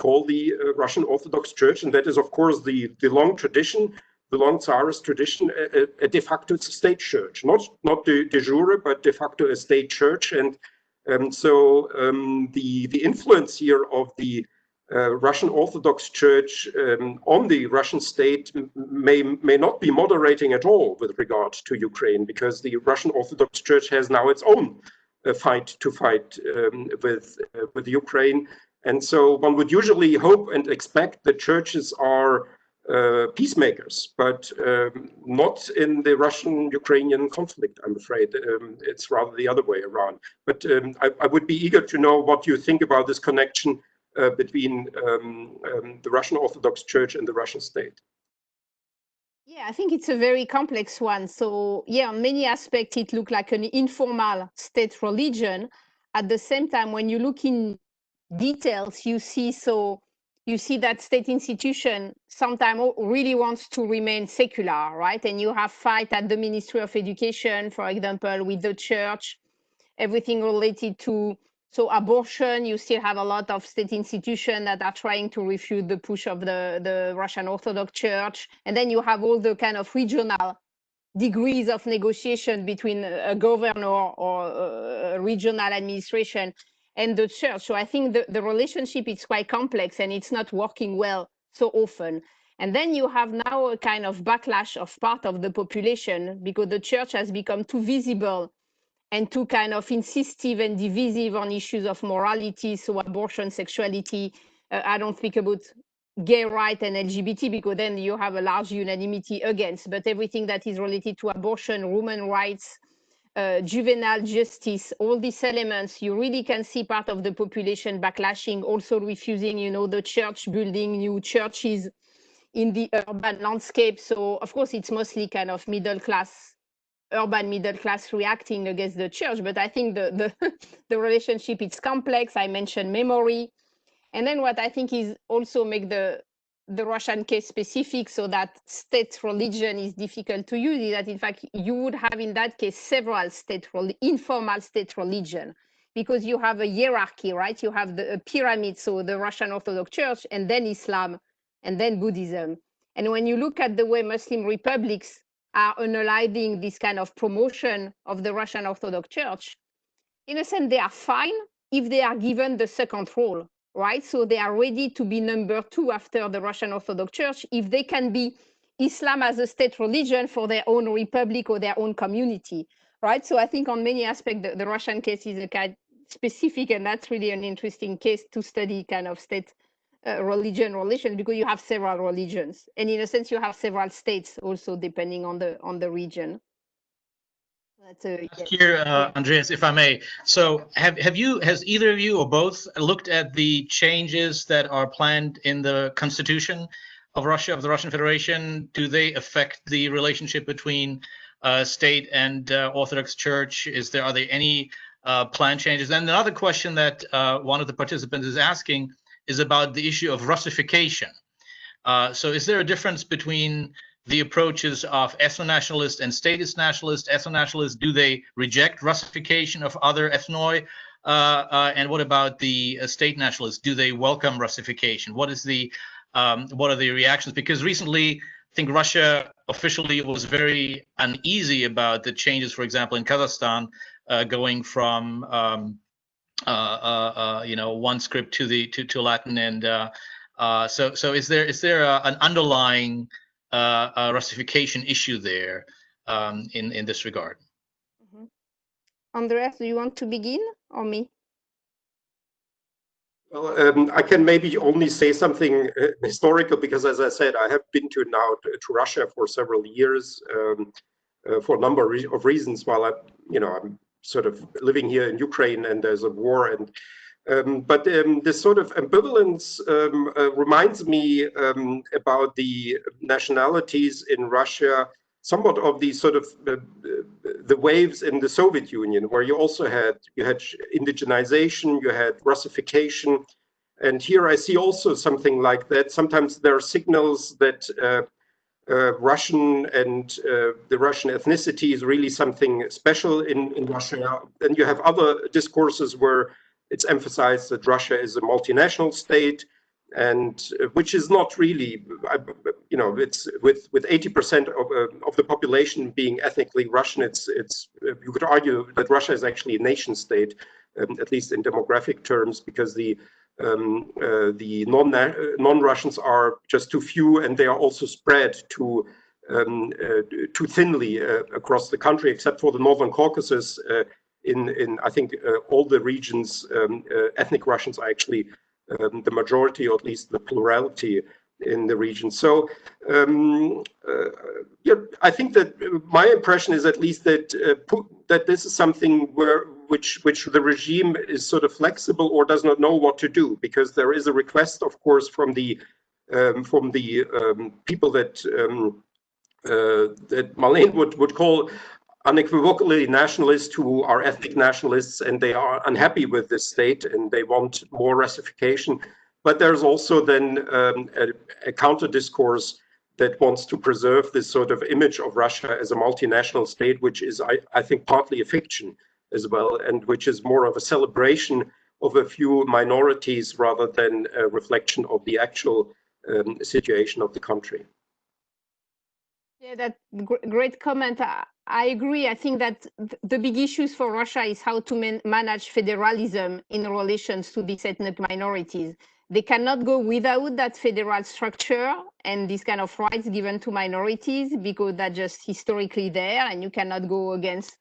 call the Russian Orthodox Church, and that is, of course, the long tradition, the long Tsarist tradition, a de facto state church, not de jure, but de facto a state church. And so the influence here of the Russian Orthodox Church on the Russian state may not be moderating at all with regard to Ukraine, because the Russian Orthodox Church has now its own fight with Ukraine. And so one would usually hope and expect that churches are peacemakers, but not in the Russian-Ukrainian conflict, I'm afraid. It's rather the other way around. But I would be eager to know what you think about this connection between the Russian Orthodox Church and the Russian state. Yeah, I think it's a very complex one. So yeah, on many aspects, it looks like an informal state religion. At the same time, when you look in details, you see that state institution sometimes really wants to remain secular, right? And you have fight at the Ministry of Education, for example, with the church, everything related to abortion. You still have a lot of state institutions that are trying to refute the push of the Russian Orthodox Church. And then you have all the kind of regional degrees of negotiation between a governor or a regional administration and the church. So I think the relationship is quite complex and it's not working well so often. And then you have now a kind of backlash of part of the population because the church has become too visible and too kind of insistive and divisive on issues of morality, so abortion, sexuality. I don't speak about gay rights and LGBT because then you have a large unanimity against, but everything that is related to abortion, women's rights, juvenile justice, all these elements, you really can see part of the population backlashing, also refusing, the church building new churches in the urban landscape. So of course, it's mostly kind of urban middle class reacting against the church. But I think the relationship is complex. I mentioned memory. And then what I think is also make the Russian case specific so that state religion is difficult to use is that in fact you would have in that case several informal state religion because you have a hierarchy, right? You have a pyramid, so the Russian Orthodox Church and then Islam and then Buddhism. And when you look at the way Muslim republics are analyzing this kind of promotion of the Russian Orthodox Church, in a sense, they are fine if they are given the second role, right? So they are ready to be number 2 after the Russian Orthodox Church if they can be Islam as a state religion for their own republic or their own community, right? So I think on many aspects, the Russian case is a kind of specific, and that's really an interesting case to study kind of state religion relations because you have several religions, and in a sense you have several states also depending on the region. Here, Andreas, if I may. So has either of you or both looked at the changes that are planned in the constitution of Russia, of the Russian Federation? Do they affect the relationship between state and Orthodox Church? Are there any planned changes? And another question that one of the participants is asking is about the issue of Russification. So is there a difference between the approaches of ethno-nationalist and statist nationalist? Ethno-nationalists, do they reject Russification of other ethnoi? And what about the state nationalists? Do they welcome Russification? What are the reactions? Because recently, I think Russia officially was very uneasy about the changes, for example, in Kazakhstan, going from one script to Latin, and so is there an underlying Russification issue there in this regard? Mm-hmm. Andreas, do you want to begin or me? Well, I can maybe only say something historical because, as I said, I have been to Russia for several years for a number of reasons. While I'm sort of living here in Ukraine and there's a war, and but this sort of ambivalence reminds me about the nationalities in Russia, somewhat of the sort of the waves in the Soviet Union, where you had indigenization, you had Russification, and here I see also something like that. Sometimes there are signals that Russian and the Russian ethnicity is really something special in Russia. And you have other discourses where it's emphasized that Russia is a multinational state, and which is not really, it's with 80% of the population being ethnically Russian. It's you could argue that Russia is actually a nation state, at least in demographic terms, because the non-Russians are just too few, and they are also spread too thinly across the country, except for the Northern Caucasus. in I think all the regions, ethnic Russians are actually the majority, or at least the plurality in the region. So yeah, I think that my impression is at least that that this is something which the regime is sort of flexible or does not know what to do, because there is a request, of course, from the people that that Marlene would call unequivocally nationalists, who are ethnic nationalists, and they are unhappy with this state and they want more Russification. But there's also then a counter discourse that wants to preserve this sort of image of Russia as a multinational state, which is, I think, partly a fiction as well, and which is more of a celebration of a few minorities rather than a reflection of the actual situation of the country. Yeah, that great comment. I agree. I think that the big issues for Russia is how to manage federalism in relations to these ethnic minorities. They cannot go without that federal structure and this kind of rights given to minorities, because that's just historically there and you cannot go against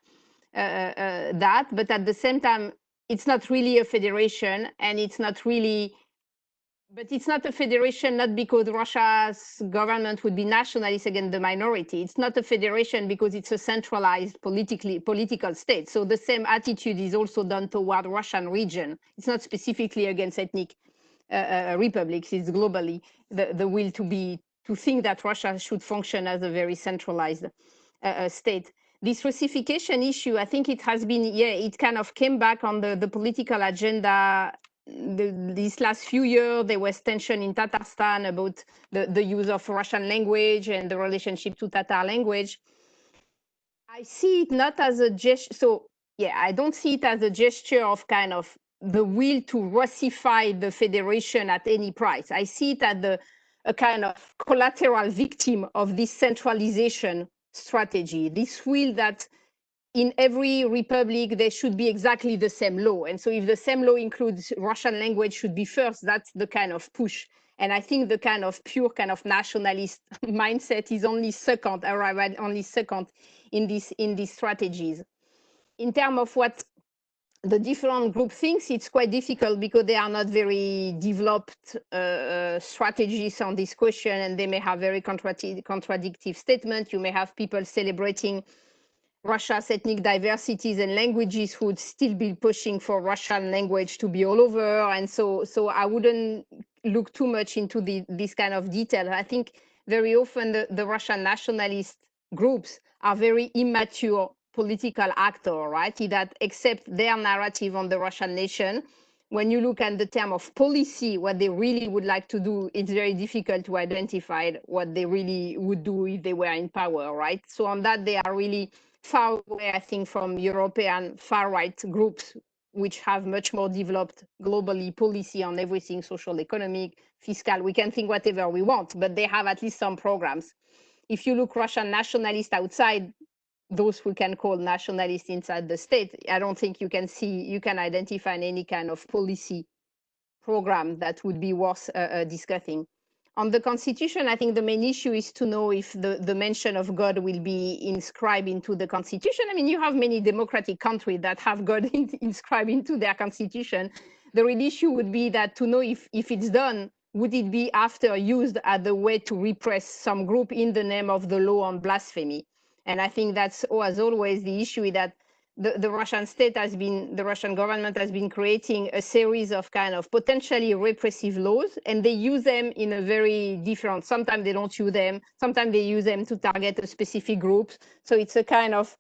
that. But at the same time, it's not really a federation, and it's not really, but it's not a federation not because Russia's government would be nationalist against the minority. It's not a federation because it's a centralized political state. So the same attitude is also done toward Russian region. It's not specifically against ethnic republics. It's globally the will to think that Russia should function as a very centralized state. This Russification issue, I think it has been, yeah, it kind of came back on the political agenda these last few years. There was tension in Tatarstan about the use of Russian language and the relationship to Tatar language. I see it not as a gesture. So yeah, I don't see it as a gesture of kind of the will to Russify the federation at any price. I see it as a kind of collateral victim of this centralization strategy, this will that in every republic, there should be exactly the same law. And so if the same law includes Russian language should be first, that's the kind of push. And I think the kind of pure kind of nationalist mindset is only second, arrived only second in these strategies. In terms of what the different group thinks, it's quite difficult because they are not very developed strategies on this question, and they may have very contradictory statements. You may have people celebrating Russia's ethnic diversities and languages who would still be pushing for Russian language to be all over. And so I wouldn't look too much into this kind of detail. I think very often the Russian nationalist groups are very immature political actors, right? That accept their narrative on the Russian nation. When you look at the term of policy, what they really would like to do, it's very difficult to identify what they really would do if they were in power, right? So on that, they are really far away, I think, from European far-right groups, which have much more developed globally policy on everything, social, economic, fiscal. We can think whatever we want, but they have at least some programs. If you look Russian nationalists outside, those we can call nationalists inside the state, I don't think you can identify any kind of policy program that would be worth discussing. On the constitution, I think the main issue is to know if the mention of God will be inscribed into the constitution. I mean, you have many democratic countries that have God inscribed into their constitution. The real issue would be that to know if it's done, would it be after used as a way to repress some group in the name of the law on blasphemy? And I think that's, as always, the issue is that the Russian state the Russian government has been creating a series of kind of potentially repressive laws, and they use them in a very different, sometimes they don't use them, sometimes they use them to target a specific group. So it's a kind of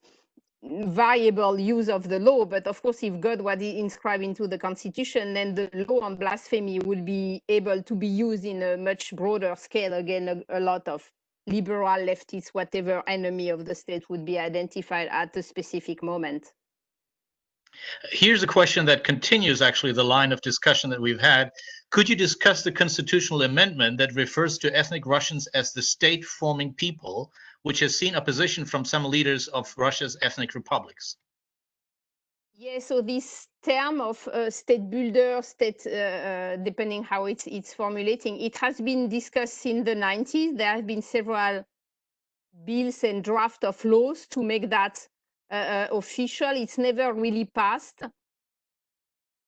variable use of the law. But of course, if God was inscribed into the constitution, then the law on blasphemy will be able to be used in a much broader scale. Again, a lot of liberal, leftist, whatever enemy of the state would be identified at a specific moment. Here's a question that continues actually the line of discussion that we've had. Could you discuss the constitutional amendment that refers to ethnic Russians as the state-forming people, which has seen opposition from some leaders of Russia's ethnic republics? Yeah, so this term of state builder, state, depending how it's formulating, it has been discussed in the 90s. There have been several bills and draft of laws to make that official. It's never really passed.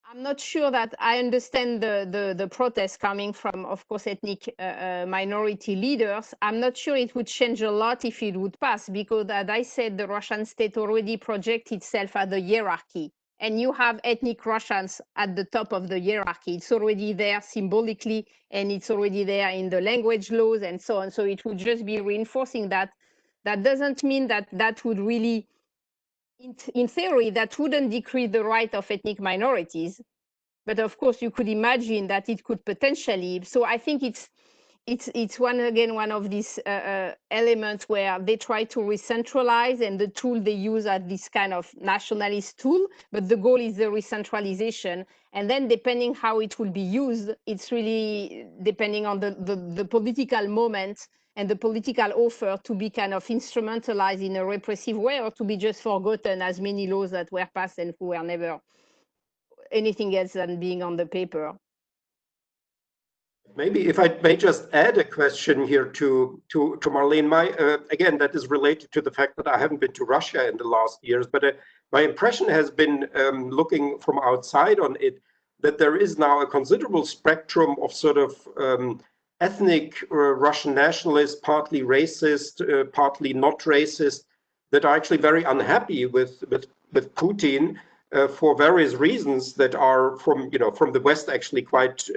I'm not sure that I understand the protest coming from, of course, ethnic minority leaders. I'm not sure it would change a lot if it would pass, because, as I said, the Russian state already projects itself as a hierarchy. And you have ethnic Russians at the top of the hierarchy. It's already there symbolically, and it's already there in the language laws and so on. So it would just be reinforcing that. That doesn't mean that that would really, in theory, that wouldn't decrease the right of ethnic minorities. But of course, you could imagine that it could potentially. So I think it's one of these elements where they try to re-centralize, and the tool they use are this kind of nationalist tool, but the goal is the re-centralization. And then depending how it will be used, it's really depending on the political moment and the political offer to be kind of instrumentalized in a repressive way, or to be just forgotten, as many laws that were passed and who were never anything else than being on the paper. Maybe if I may just add a question here to Marlene. Again, that is related to the fact that I haven't been to Russia in the last years, but my impression has been, looking from outside on it, that there is now a considerable spectrum of sort of ethnic Russian nationalists, partly racist, partly not racist, that are actually very unhappy with Putin. For various reasons that are from the West actually quite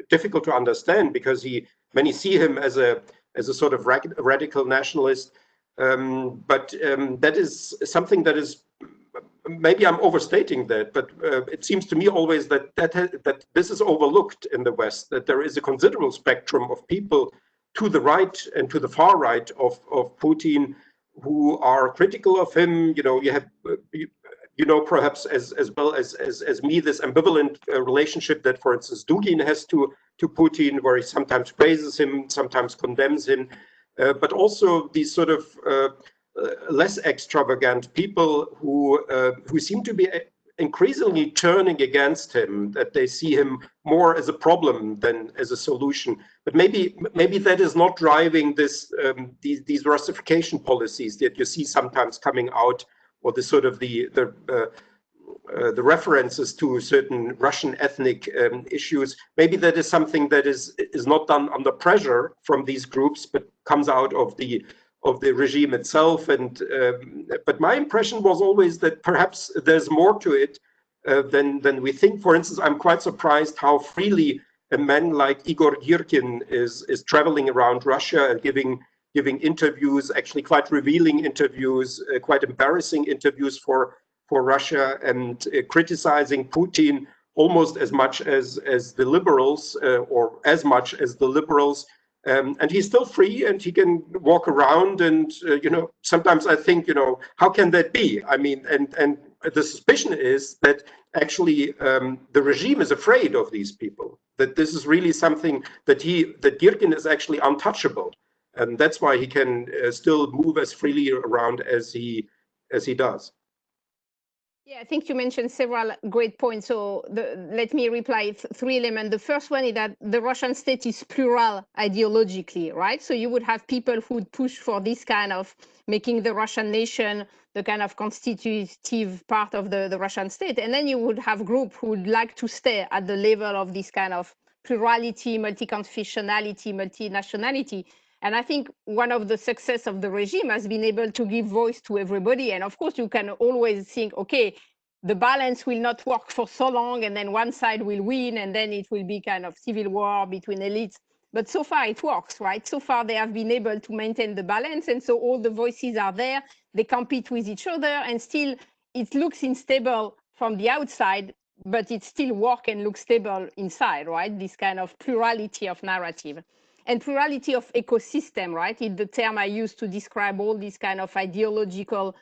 difficult to understand, because many see him as a sort of radical nationalist, but that is something that is, maybe I'm overstating that, but it seems to me always that this is overlooked in the West, that there is a considerable spectrum of people to the right and to the far right of Putin who are critical of him. You have perhaps as well as me, this ambivalent relationship that, for instance, Dugin has to Putin, where he sometimes praises him, sometimes condemns him, but also these sort of less extravagant people who seem to be increasingly turning against him, that they see him more as a problem than as a solution. But maybe that is not driving these Russification policies that you see sometimes coming out, or the sort of the references to certain Russian ethnic issues. Maybe that is something that is not done under pressure from these groups, but comes out of the regime itself. And but my impression was always that perhaps there's more to it than we think. For instance, I'm quite surprised how freely a man like Igor Girkin is traveling around Russia and giving interviews, actually quite revealing interviews, quite embarrassing interviews for Russia, and criticizing Putin almost as much as the liberals, or as much as the liberals. And he's still free, and he can walk around. And sometimes I think, how can that be? I mean, and the suspicion is that actually the regime is afraid of these people. That this is really something that Girkin is actually untouchable. And that's why he can still move as freely around as he does. Yeah, I think you mentioned several great points. So let me reply three elements. The first one is that the Russian state is plural ideologically, right? So you would have people who would push for this kind of making the Russian nation the kind of constitutive part of the Russian state. And then you would have groups who would like to stay at the level of this kind of plurality, multi-confessionality, multinationality. And I think one of the success of the regime has been able to give voice to everybody. And of course, you can always think, okay, the balance will not work for so long, and then one side will win, and then it will be kind of civil war between elites. But so far it works, right? So far they have been able to maintain the balance. And so all the voices are there. They compete with each other, and still it looks unstable from the outside, but it still works and looks stable inside, right? This kind of plurality of narrative. And plurality of ecosystem, right? It's the term I use to describe all these kind of ideological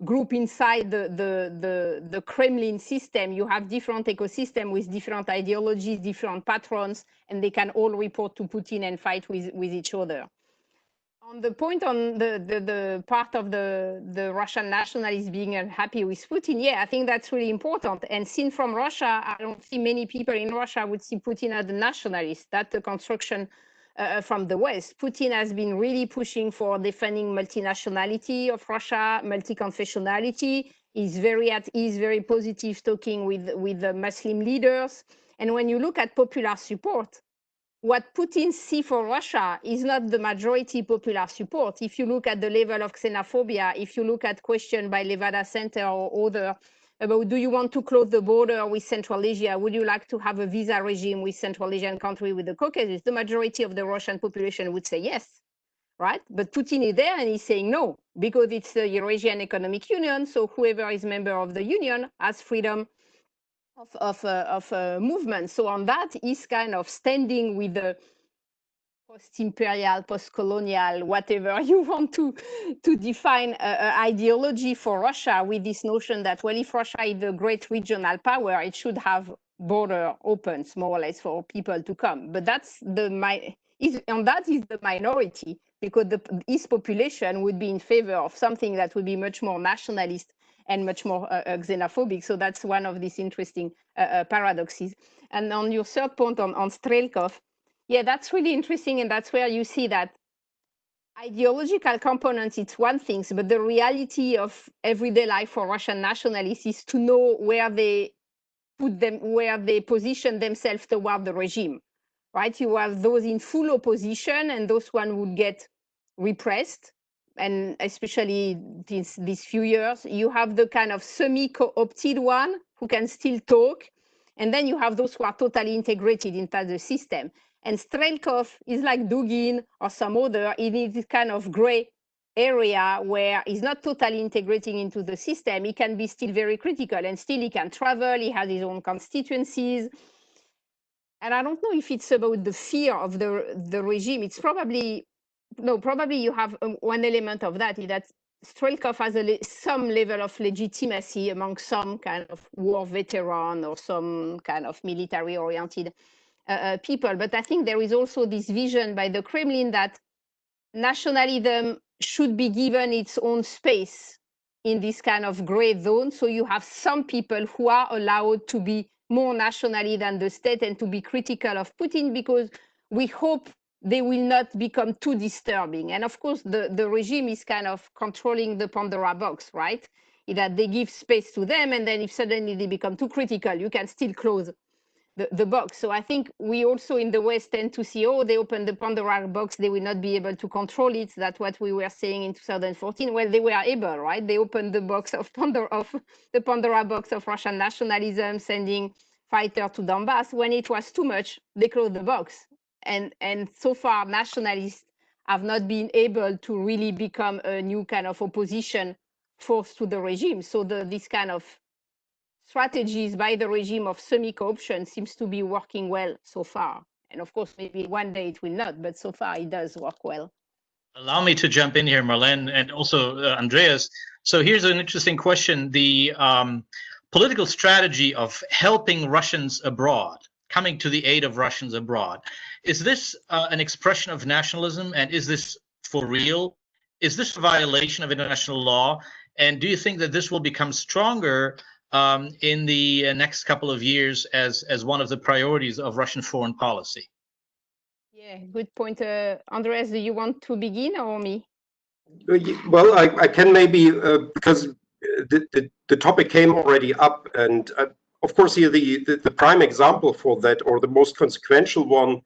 group inside the Kremlin system. You have different ecosystems with different ideologies, different patrons, and they can all report to Putin and fight with each other. On the point on the part of the Russian nationalists being unhappy with Putin, yeah, I think that's really important. And seen from Russia, I don't see many people in Russia would see Putin as a nationalist. That's the construction from the West. Putin has been really pushing for defending multinationality of Russia, multi-confessionality. He's very positive talking with the Muslim leaders. And when you look at popular support, what Putin sees for Russia is not the majority popular support. If you look at the level of xenophobia, if you look at question by Levada Center or other about do you want to close the border with Central Asia? Would you like to have a visa regime with Central Asian country with the Caucasus? The majority of the Russian population would say yes, right? But Putin is there and he's saying no, because it's the Eurasian Economic Union. So whoever is member of the union has freedom of movement. So on that, he's kind of standing with the post-imperial, post-colonial, whatever you want to define ideology for Russia, with this notion that, well, if Russia is the great regional power, it should have border opens more or less for people to come. But that's that is the minority, because his population would be in favor of something that would be much more nationalist and much more xenophobic. So that's one of these interesting paradoxes. And on your third point on Strelkov, yeah, that's really interesting. And that's where you see that ideological components, it's one thing, but the reality of everyday life for Russian nationalists is to know where they position themselves toward the regime, right? You have those in full opposition, and those one would get repressed. And especially these few years, you have the kind of semi-co-opted one who can still talk. And then you have those who are totally integrated into the system. And Strelkov is like Dugin or some other in this kind of gray area where he's not totally integrating into the system. He can be still very critical, and still he can travel. He has his own constituencies. And I don't know if it's about the fear of the regime. It's probably you have one element of that, is that Strelkov has some level of legitimacy among some kind of war veteran or some kind of military-oriented people. But I think there is also this vision by the Kremlin that nationalism should be given its own space in this kind of gray zone. So you have some people who are allowed to be more nationally than the state and to be critical of Putin, because we hope they will not become too disturbing. And of course, the regime is kind of controlling the Pandora box, right? That they give space to them, and then if suddenly they become too critical, you can still close the box. So I think we also in the West tend to see, oh, they open the Pandora box, they will not be able to control it. That's what we were saying in 2014. Well, they were able, right? They opened the box of the Pandora box of Russian nationalism, sending fighters to Donbass. When it was too much, they closed the box. And so far, nationalists have not been able to really become a new kind of opposition force to the regime. So this kind of strategies by the regime of semi-co-option seems to be working well so far. And of course, maybe one day it will not, but so far it does work well. Allow me to jump in here, Marlene, and also Andreas. So here's an interesting question. The political strategy of helping Russians abroad, coming to the aid of Russians abroad, is this an expression of nationalism, and is this for real? Is this a violation of international law? And do you think that this will become stronger in the next couple of years as one of the priorities of Russian foreign policy? Yeah, good point. Andreas, do you want to begin or me? Well, I can maybe, because the topic came already up, and of course here the prime example for that, or the most consequential one,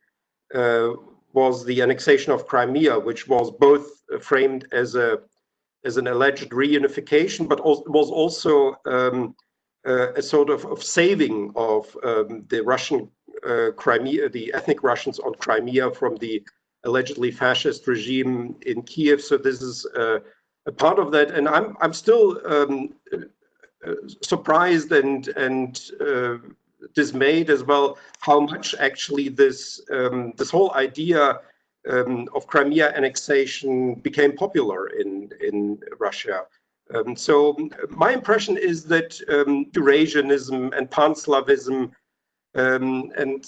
was the annexation of Crimea, which was both framed as an alleged reunification, but was also a sort of saving of the Russian Crimea, the ethnic Russians on Crimea from the allegedly fascist regime in Kiev. So this is a part of that, and I'm still surprised and dismayed as well how much actually this whole idea of Crimea annexation became popular in Russia. So my impression is that Eurasianism and Pan-Slavism and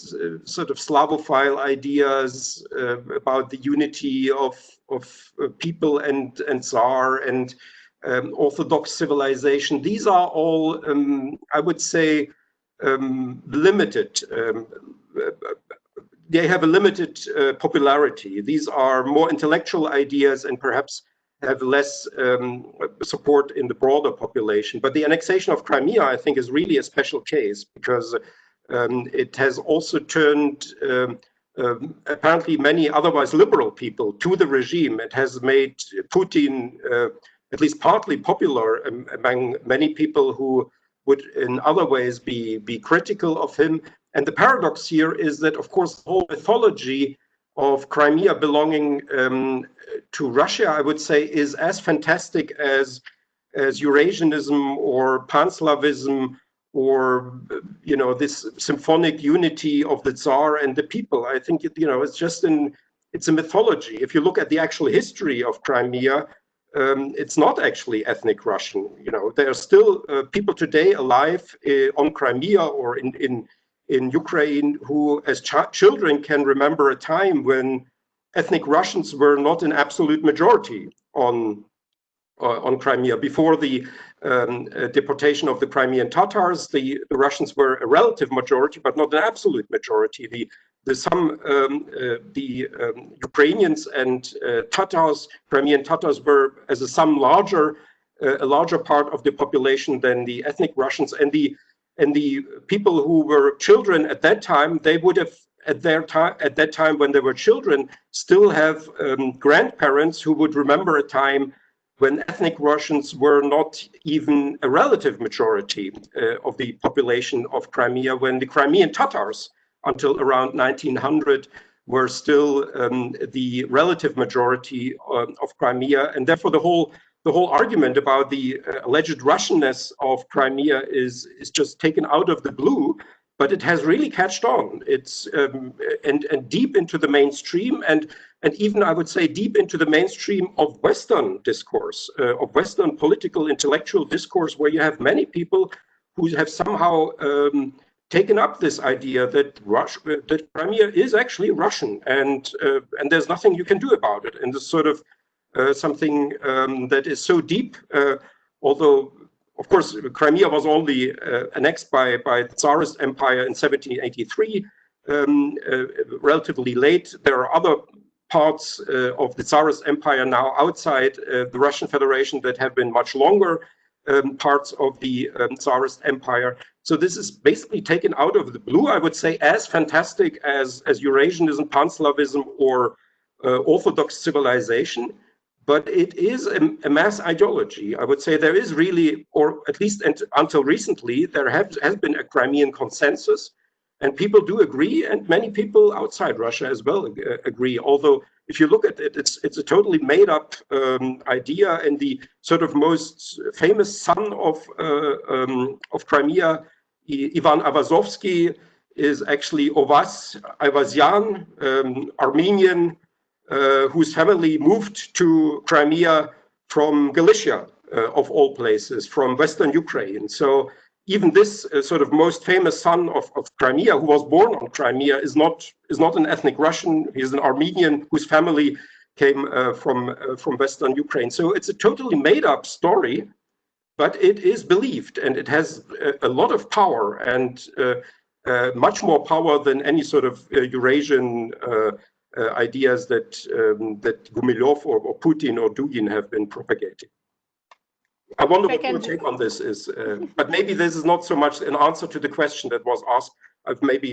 sort of Slavophile ideas about the unity of people and Tsar and Orthodox civilization, these are all, I would say, limited. they have a limited popularity. These are more intellectual ideas and perhaps have less support in the broader population. But the annexation of Crimea, I think, is really a special case because it has also turned apparently many otherwise liberal people to the regime. It has made Putin at least partly popular among many people who would in other ways be critical of him. And the paradox here is that, of course, the whole mythology of Crimea belonging to Russia, I would say, is as fantastic as Eurasianism or Pan-Slavism or, you know, this symphonic unity of the Tsar and the people. I think, you know, it's just it's a mythology. If you look at the actual history of Crimea, it's not actually ethnic Russian. You know, there are still people today alive on Crimea or in Ukraine who, as children, can remember a time when ethnic Russians were not an absolute majority on Crimea. Before the deportation of the Crimean Tatars, the Russians were a relative majority, but not an absolute majority. The Ukrainians and Tatars, Crimean Tatars, were as a sum a larger part of the population than the ethnic Russians. And the people who were children at that time, they would have at that time when they were children still have grandparents who would remember a time when ethnic Russians were not even a relative majority of the population of Crimea, when the Crimean Tatars until around 1900 were still the relative majority of Crimea. And therefore the whole argument about the alleged Russianness of Crimea is just taken out of the blue, but it has really catched on. It's and deep into the mainstream, and even I would say deep into the mainstream of Western discourse, of Western political intellectual discourse, where you have many people who have somehow taken up this idea that that Crimea is actually Russian, and there's nothing you can do about it. And this sort of something that is so deep, although of course Crimea was only annexed by the Tsarist Empire in 1783, relatively late. There are other parts of the Tsarist Empire now outside the Russian Federation that have been much longer parts of the Tsarist Empire. So this is basically taken out of the blue, I would say, as fantastic as Eurasianism, Pan-Slavism, or Orthodox civilization. But it is a mass ideology. I would say there is really, or at least until recently, there has been a Crimean consensus, and people do agree, and many people outside Russia as well agree. Although, if you look at it, it's a totally made-up idea, and the sort of most famous son of Crimea, Ivan Avazovsky, is actually Ovas Ivazyan, Armenian, whose family moved to Crimea from Galicia, of all places, from Western Ukraine. So even this sort of most famous son of Crimea, who was born on Crimea, is not an ethnic Russian. He's an Armenian whose family came from Western Ukraine. So it's a totally made-up story, but it is believed, and it has a lot of power, and much more power than any sort of Eurasian ideas that Gumilyov or Putin or Dugin have been propagating. I wonder what your take on this is, but maybe this is not so much an answer to the question that was asked. I've maybe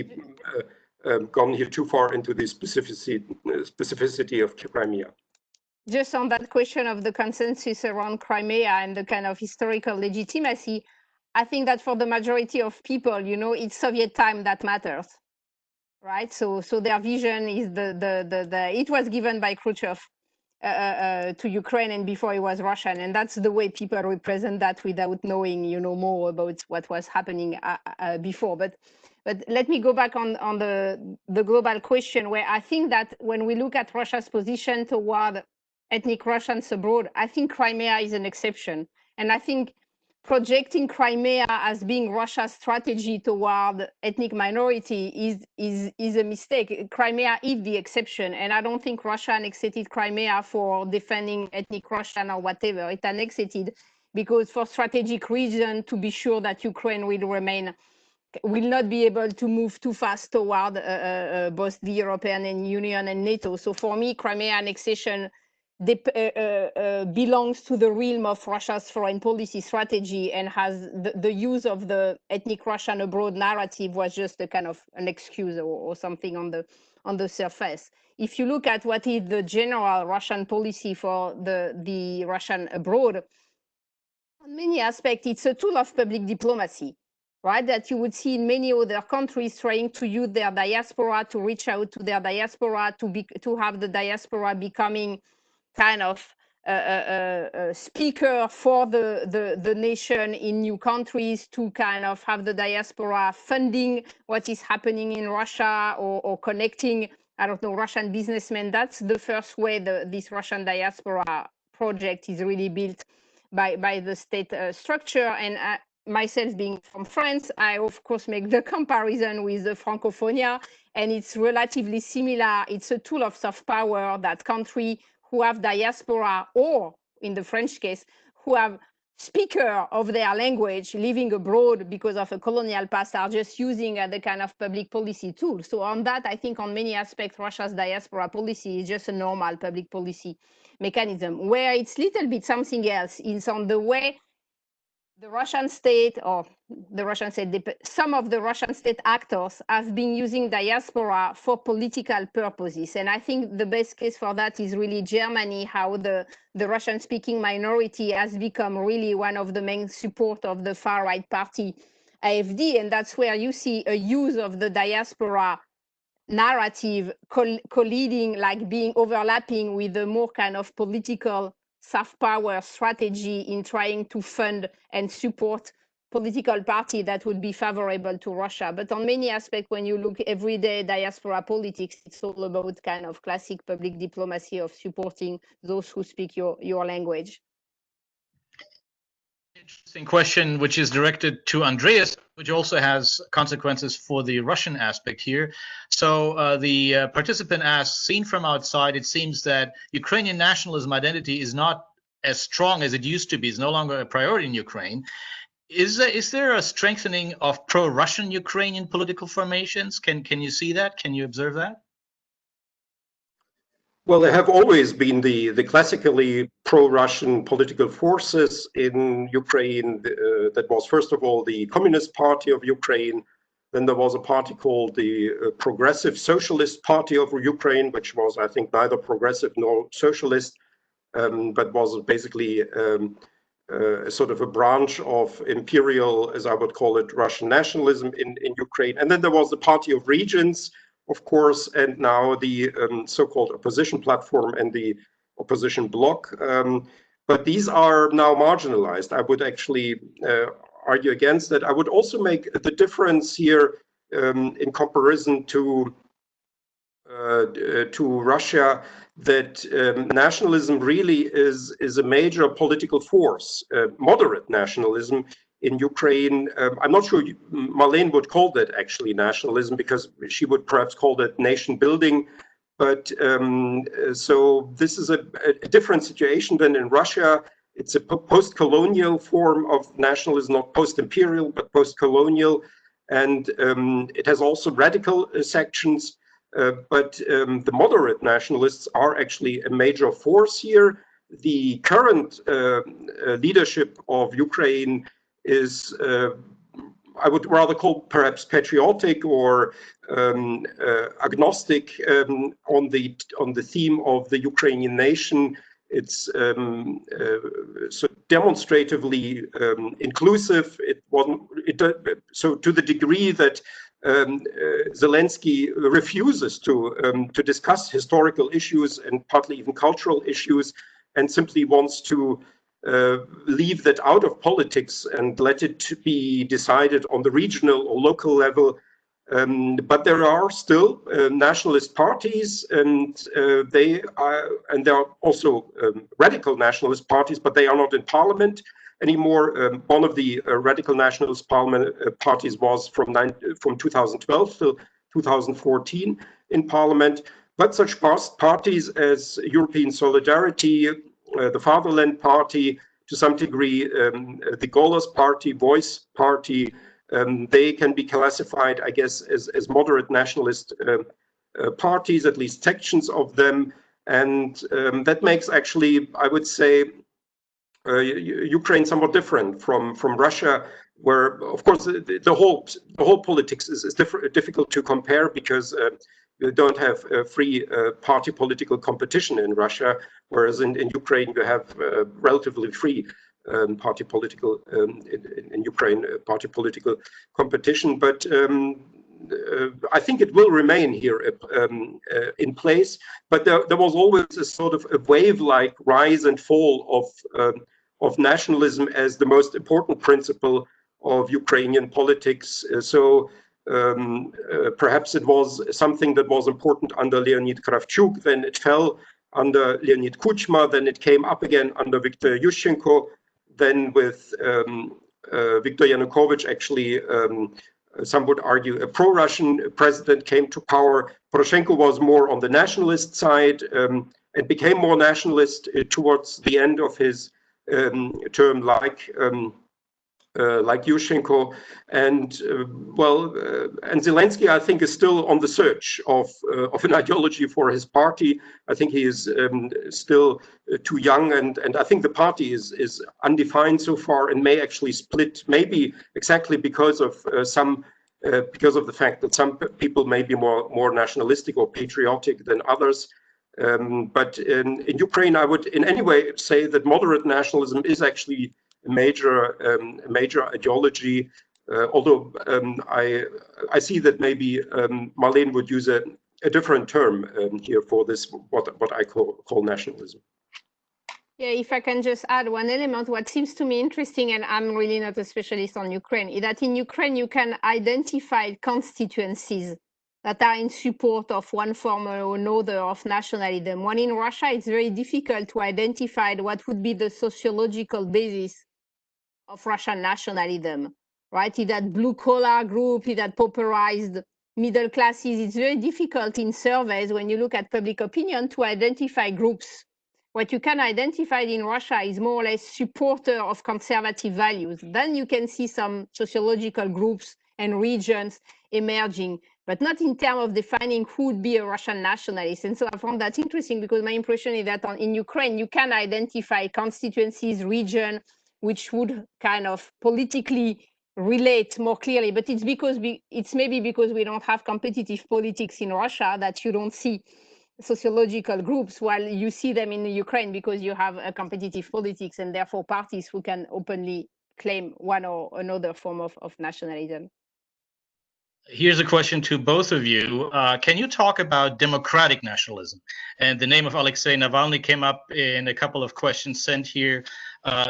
gone here too far into the specificity of Crimea. Just on that question of the consensus around Crimea and the kind of historical legitimacy, I think that for the majority of people, you know, it's Soviet time that matters, right? So their vision is it was given by Khrushchev to Ukraine, and before it was Russian, and that's the way people represent that without knowing, you know, more about what was happening before. But let me go back on the global question, where I think that when we look at Russia's position toward ethnic Russians abroad, I think Crimea is an exception, and I think projecting Crimea as being Russia's strategy toward ethnic minority is a mistake. Crimea is the exception, and I don't think Russia annexed Crimea for defending ethnic Russian or whatever. It annexed because for strategic reason to be sure that Ukraine will remain will not be able to move too fast toward both the European Union and NATO. So for me, Crimea annexation belongs to the realm of Russia's foreign policy strategy, and has the use of the ethnic Russian abroad narrative was just a kind of an excuse or something on the surface. If you look at what is the general Russian policy for the Russian abroad, in many aspects, it's a tool of public diplomacy, right? That you would see in many other countries trying to use their diaspora to reach out to their diaspora, to have the diaspora becoming kind of a speaker for the nation in new countries, to kind of have the diaspora funding what is happening in Russia, or connecting, I don't know, Russian businessmen. That's the first way this Russian diaspora project is really built by the state structure. And myself being from France, I of course make the comparison with the Francophonia, and it's relatively similar. It's a tool of soft power that country who have diaspora, or in the French case, who have speaker of their language living abroad because of a colonial past, are just using the kind of public policy tool. So on that, I think on many aspects, Russia's diaspora policy is just a normal public policy mechanism. Where it's little bit something else is on the way the Russian state, or the Russian state, some of the Russian state actors have been using diaspora for political purposes. And I think the best case for that is really Germany, how the Russian-speaking minority has become really one of the main support of the far-right party, AfD. And that's where you see a use of the diaspora narrative colliding, like being overlapping with the more kind of political soft power strategy in trying to fund and support political party that would be favorable to Russia. But on many aspects, when you look everyday diaspora politics, it's all about kind of classic public diplomacy of supporting those who speak your language. Interesting question, which is directed to Andreas, which also has consequences for the Russian aspect here. So the participant asks, seen from outside, it seems that Ukrainian nationalism identity is not as strong as it used to be. It's no longer a priority in Ukraine. Is there a strengthening of pro-Russian Ukrainian political formations? Can you see that? Can you observe that? Well, there have always been the classically pro-Russian political forces in Ukraine. That was, first of all, the Communist Party of Ukraine. Then there was a party called the Progressive Socialist Party of Ukraine, which was, I think, neither progressive nor socialist, but was basically sort of a branch of imperial, as I would call it, Russian nationalism in Ukraine. And then there was the Party of Regions, of course, and now the so-called opposition platform and the opposition bloc. But these are now marginalized. I would actually argue against that. I would also make the difference here in comparison to Russia, that nationalism really is a major political force, moderate nationalism in Ukraine. I'm not sure Marlene would call that actually nationalism, because she would perhaps call that nation building. But so this is a different situation than in Russia. It's a post-colonial form of nationalism, not post-imperial, but post-colonial. And it has also radical sections. But the moderate nationalists are actually a major force here. The current leadership of Ukraine is, I would rather call perhaps patriotic or agnostic on the theme of the Ukrainian nation. It's so demonstratively inclusive. So to the degree that Zelensky refuses to discuss historical issues and partly even cultural issues, and simply wants to leave that out of politics and let it be decided on the regional or local level. But there are still nationalist parties, and there are also radical nationalist parties, but they are not in parliament anymore. One of the radical nationalist parties was from 2012 to 2014 in parliament. But such parties as European Solidarity, the Fatherland Party, to some degree, the Golos Party, Voice Party, they can be classified, I guess, as moderate nationalist parties, at least sections of them. And that makes actually, I would say, Ukraine somewhat different from Russia, where, of course, the whole politics is difficult to compare because you don't have free party political competition in Russia, whereas in Ukraine you have relatively free party political in Ukraine party political competition. But I think it will remain here in place. But there was always a sort of a wave-like rise and fall of nationalism as the most important principle of Ukrainian politics. So perhaps it was something that was important under Leonid Kravchuk, then it fell under Leonid Kuchma, then it came up again under Viktor Yushchenko, then with Viktor Yanukovych, actually, some would argue a pro-Russian president came to power. Poroshenko was more on the nationalist side and became more nationalist towards the end of his term, like Yushchenko, and and Zelensky, I think, is still on the search of an ideology for his party. I think he is still too young, and I think the party is undefined so far and may actually split, maybe exactly because of because of the fact that some people may be more nationalistic or patriotic than others. But in Ukraine, I would in any way say that moderate nationalism is actually a major ideology, although I see that maybe Marlene would use a different term here for this, what I call nationalism. Yeah, if I can just add one element, what seems to me interesting, and I'm really not a specialist on Ukraine, is that in Ukraine you can identify constituencies that are in support of one form or another of nationalism. When in Russia, it's very difficult to identify what would be the sociological basis of Russian nationalism, right? In that blue-collar group, in that pauperized middle classes, it's very difficult in surveys when you look at public opinion to identify groups. What you can identify in Russia is more or less supporter of conservative values. Then you can see some sociological groups and regions emerging, but not in terms of defining who would be a Russian nationalist. And so I found that interesting because my impression is that in Ukraine, you can identify constituencies, region, which would kind of politically relate more clearly. But it's because it's maybe because we don't have competitive politics in Russia that you don't see sociological groups while you see them in the Ukraine because you have a competitive politics and therefore parties who can openly claim one or another form of nationalism. Here's a question to both of you. Can you talk about democratic nationalism? And the name of Alexei Navalny came up in a couple of questions sent here.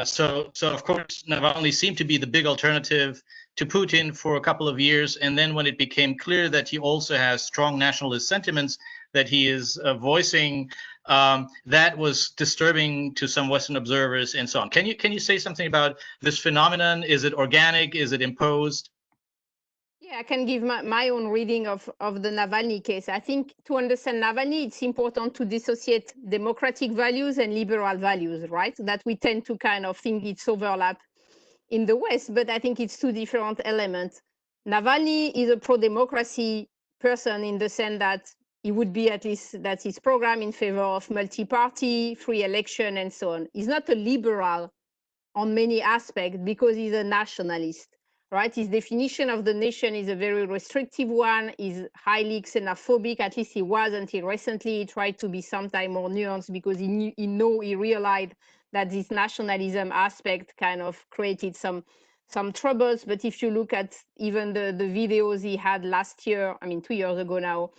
So of course, Navalny seemed to be the big alternative to Putin for a couple of years. And then when it became clear that he also has strong nationalist sentiments that he is voicing, that was disturbing to some Western observers and so on. Can you say something about this phenomenon? Is it organic? Is it imposed? Yeah, I can give my own reading of the Navalny case. I think to understand Navalny, it's important to dissociate democratic values and liberal values, right? That we tend to kind of think it's overlap in the West, but I think it's two different elements. Navalny is a pro-democracy person in the sense that he would be, at least that's his program, in favor of multi-party, free election, and so on. He's not a liberal on many aspects because he's a nationalist. Right, his definition of the nation is a very restrictive one. He's highly xenophobic. At least he was until recently. He tried to be sometimes more nuanced because he realized that this nationalism aspect kind of created some troubles. But if you look at even the videos he had last year, I mean 2 years ago now,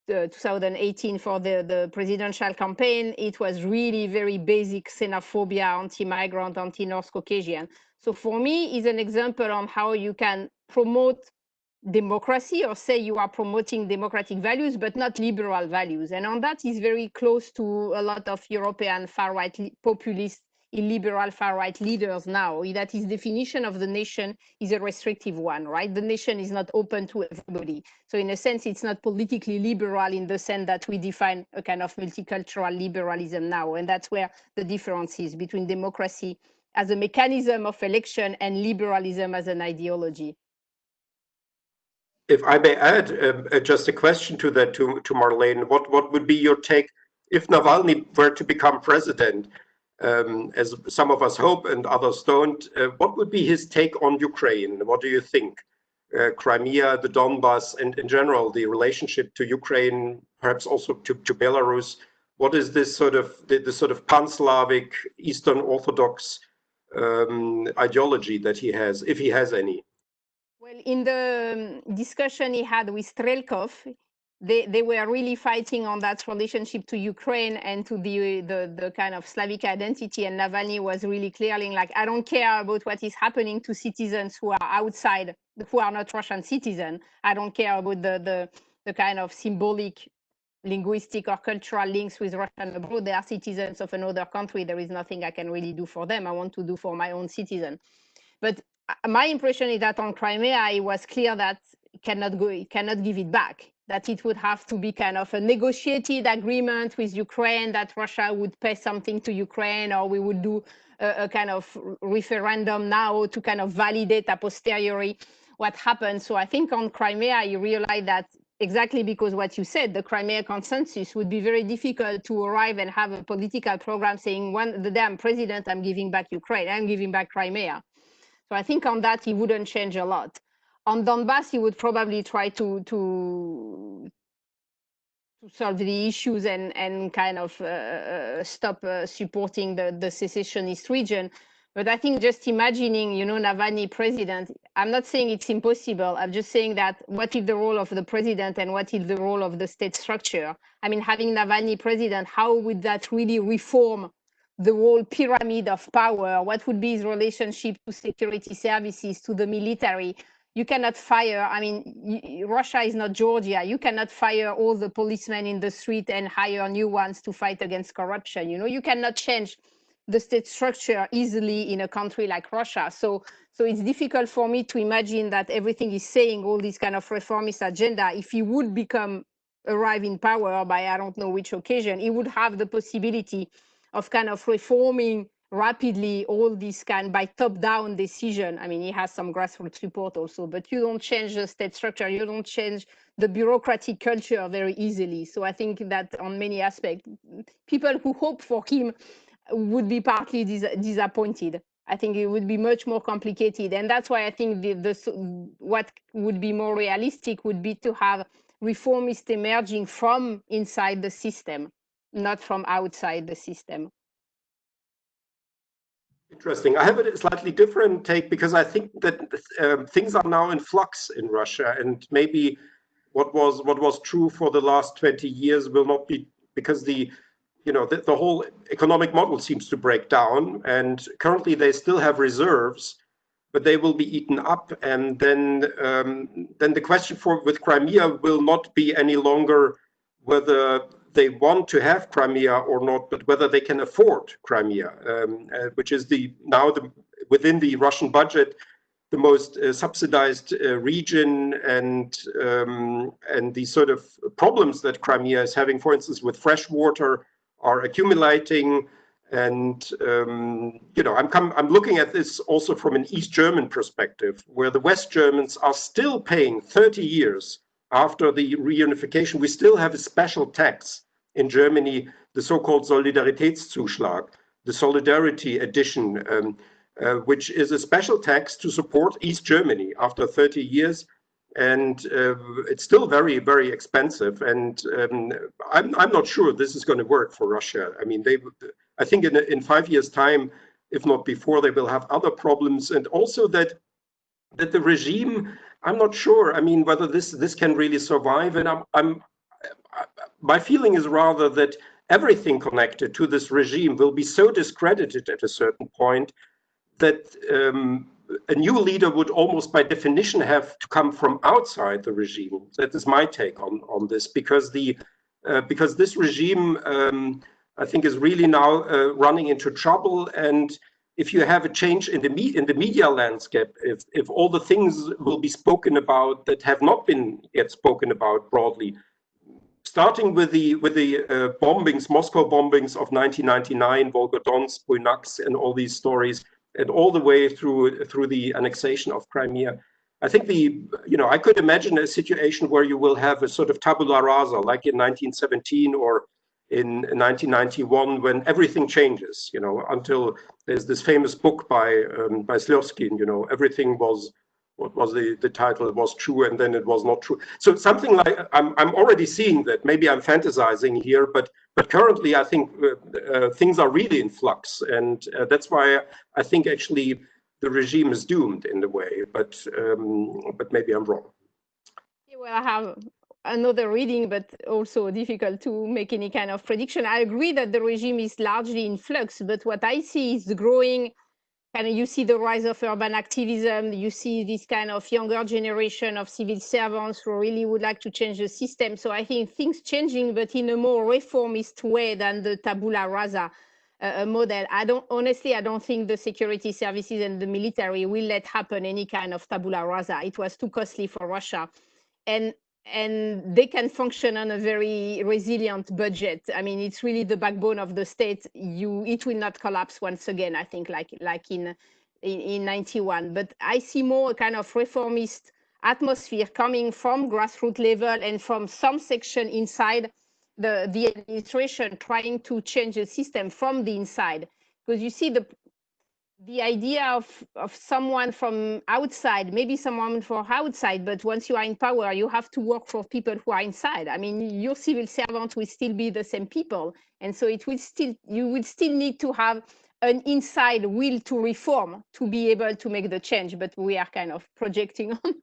2018 for the presidential campaign, it was really very basic xenophobia, anti-migrant, anti-North Caucasian. So for me, is an example on how you can promote democracy or say you are promoting democratic values, but not liberal values. And on that is very close to a lot of European far-right populist, illiberal far-right leaders now, that his definition of the nation is a restrictive one, right? The nation is not open to everybody. So in a sense, it's not politically liberal in the sense that we define a kind of multicultural liberalism now. And that's where the difference is between democracy as a mechanism of election and liberalism as an ideology. if I may add just a question to that, to Marlene, what would be your take if Navalny were to become president, as some of us hope and others don't? What would be his take on Ukraine? What do you think? Crimea, the Donbass, and in general, the relationship to Ukraine, perhaps also to Belarus. What is this sort of the sort of pan-Slavic, Eastern Orthodox ideology that he has, if he has any? Well, in the discussion he had with Strelkov, they were really fighting on that relationship to Ukraine and to the kind of Slavic identity. And Navalny was really clearly like, I don't care about what is happening to citizens who are outside, who are not Russian citizens. I don't care about the kind of symbolic, linguistic or cultural links with Russian abroad. They are citizens of another country. There is nothing I can really do for them. I want to do for my own citizen. But my impression is that on Crimea, it was clear that it cannot give it back, that it would have to be kind of a negotiated agreement with Ukraine, that Russia would pay something to Ukraine, or we would do a kind of referendum now to kind of validate a posteriori what happened. So I think on Crimea, you realize that exactly because what you said, the Crimea consensus would be very difficult to arrive and have a political program saying, the day I'm president, I'm giving back Ukraine, I'm giving back Crimea. So I think on that, he wouldn't change a lot. On Donbass, he would probably try to solve the issues and kind of stop supporting the secessionist region. But I think just imagining, Navalny president, I'm not saying it's impossible. I'm just saying that what is the role of the president and what is the role of the state structure? I mean, having Navalny president, how would that really reform the whole pyramid of power? What would be his relationship to security services, to the military? You cannot fire, I mean, Russia is not Georgia. You cannot fire all the policemen in the street and hire new ones to fight against corruption. You cannot change the state structure easily in a country like Russia. So it's difficult for me to imagine that everything is saying, all this kind of reformist agenda, if he would arrive in power by I don't know which occasion, he would have the possibility of kind of reforming rapidly all this by top-down decision. I mean, he has some grassroots support also, but you don't change the state structure, you don't change the bureaucratic culture very easily. So I think that on many aspects, people who hope for him would be partly disappointed. I think it would be much more complicated. And that's why I think what would be more realistic would be to have reformists emerging from inside the system, not from outside the system. Interesting. I have a slightly different take because I think that things are now in flux in Russia, and maybe what was true for the last 20 years will not be, because the whole economic model seems to break down, and currently they still have reserves, but they will be eaten up, and then the question with Crimea will not be any longer whether they want to have Crimea or not, but whether they can afford Crimea, which is within the Russian budget, the most subsidized region, and the sort of problems that Crimea is having, for instance, with fresh water, are accumulating. And I'm looking at this also from an East German perspective, where the West Germans are still paying 30 years after the reunification. We still have a special tax in Germany, the so-called Solidaritätszuschlag, the solidarity addition, which is a special tax to support East Germany after 30 years. And it's still very, very expensive. And I'm not sure this is going to work for Russia. I mean, I think in 5 years' time, if not before, they will have other problems. And also that the regime, I'm not sure. I mean, whether this can really survive. And my feeling is rather that everything connected to this regime will be so discredited at a certain point that a new leader would almost by definition have to come from outside the regime. That is my take on this, because this regime, I think, is really now running into trouble. And if you have a change in the media landscape, if all the things will be spoken about that have not been yet spoken about broadly, starting with the bombings, Moscow bombings of 1999, Volgodonsk, Buynaksk, and all these stories, and all the way through the annexation of Crimea, I think I could imagine a situation where you will have a sort of tabula rasa, like in 1917 or in 1991, when everything changes, until there's this famous book by Slevsky, everything was, what was the title? It was true, and then it was not true. So something like, I'm already seeing that. Maybe I'm fantasizing here, but currently I think things are really in flux, and that's why I think actually the regime is doomed in a way. But maybe I'm wrong. Yeah, well, I have another reading, but also difficult to make any kind of prediction. I agree that the regime is largely in flux, but what I see is the growing. You see the rise of urban activism. You see this kind of younger generation of civil servants who really would like to change the system. So I think things changing, but in a more reformist way than the tabula rasa model. I don't think the security services and the military will let happen any kind of tabula rasa. It was too costly for Russia, and they can function on a very resilient budget. I mean, it's really the backbone of the state. It will not collapse once again, I think, like in 91. But I see more a kind of reformist atmosphere coming from grassroots level and from some section inside the administration trying to change the system from the inside. Because you see the idea of someone from outside, maybe someone from outside, but once you are in power, you have to work for people who are inside. I mean, your civil servants will still be the same people. And so you would still need to have an inside will to reform to be able to make the change. But we are kind of projecting on,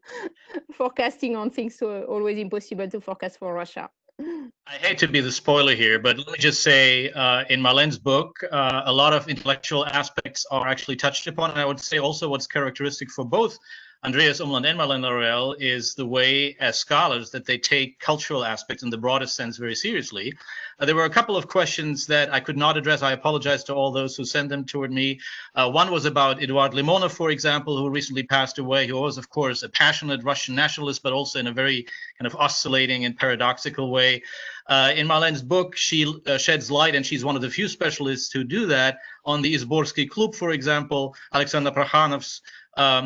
forecasting on things, so always impossible to forecast for Russia. I hate to be the spoiler here, but let me just say, in Marlene's book, a lot of intellectual aspects are actually touched upon. And I would say also what's characteristic for both Andreas Umland and Marlene Laruelle is the way, as scholars, that they take cultural aspects in the broadest sense very seriously. There were a couple of questions that I could not address. I apologize to all those who sent them toward me. One was about Eduard Limonov, for example, who recently passed away, who was, of course, a passionate Russian nationalist, but also in a very kind of oscillating and paradoxical way. In Marlene's book, she sheds light, and she's one of the few specialists who do that, on the Izborsky Klub, for example, Alexander Prokhanov's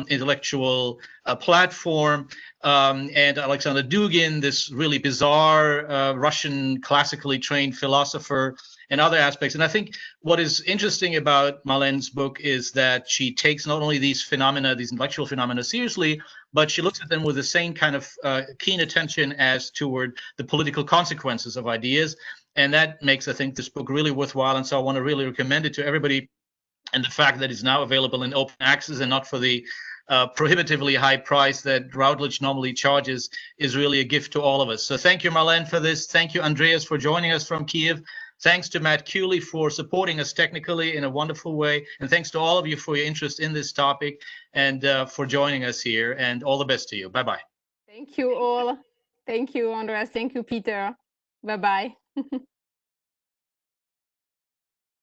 intellectual platform, and Alexander Dugin, this really bizarre Russian classically trained philosopher, and other aspects. And I think what is interesting about Marlene's book is that she takes not only these phenomena, these intellectual phenomena seriously, but she looks at them with the same kind of keen attention as toward the political consequences of ideas. And that makes, I think, this book really worthwhile. And so I want to really recommend it to everybody. And the fact that it's now available in open access and not for the prohibitively high price that Routledge normally charges is really a gift to all of us. So thank you, Marlene, for this. Thank you, Andreas, for joining us from Kiev. Thanks to Matt Cooley for supporting us technically in a wonderful way. And thanks to all of you for your interest in this topic and for joining us here. And all the best to you. Bye-bye. Thank you all. Thank you, Andreas. Thank you, Peter. Bye-bye.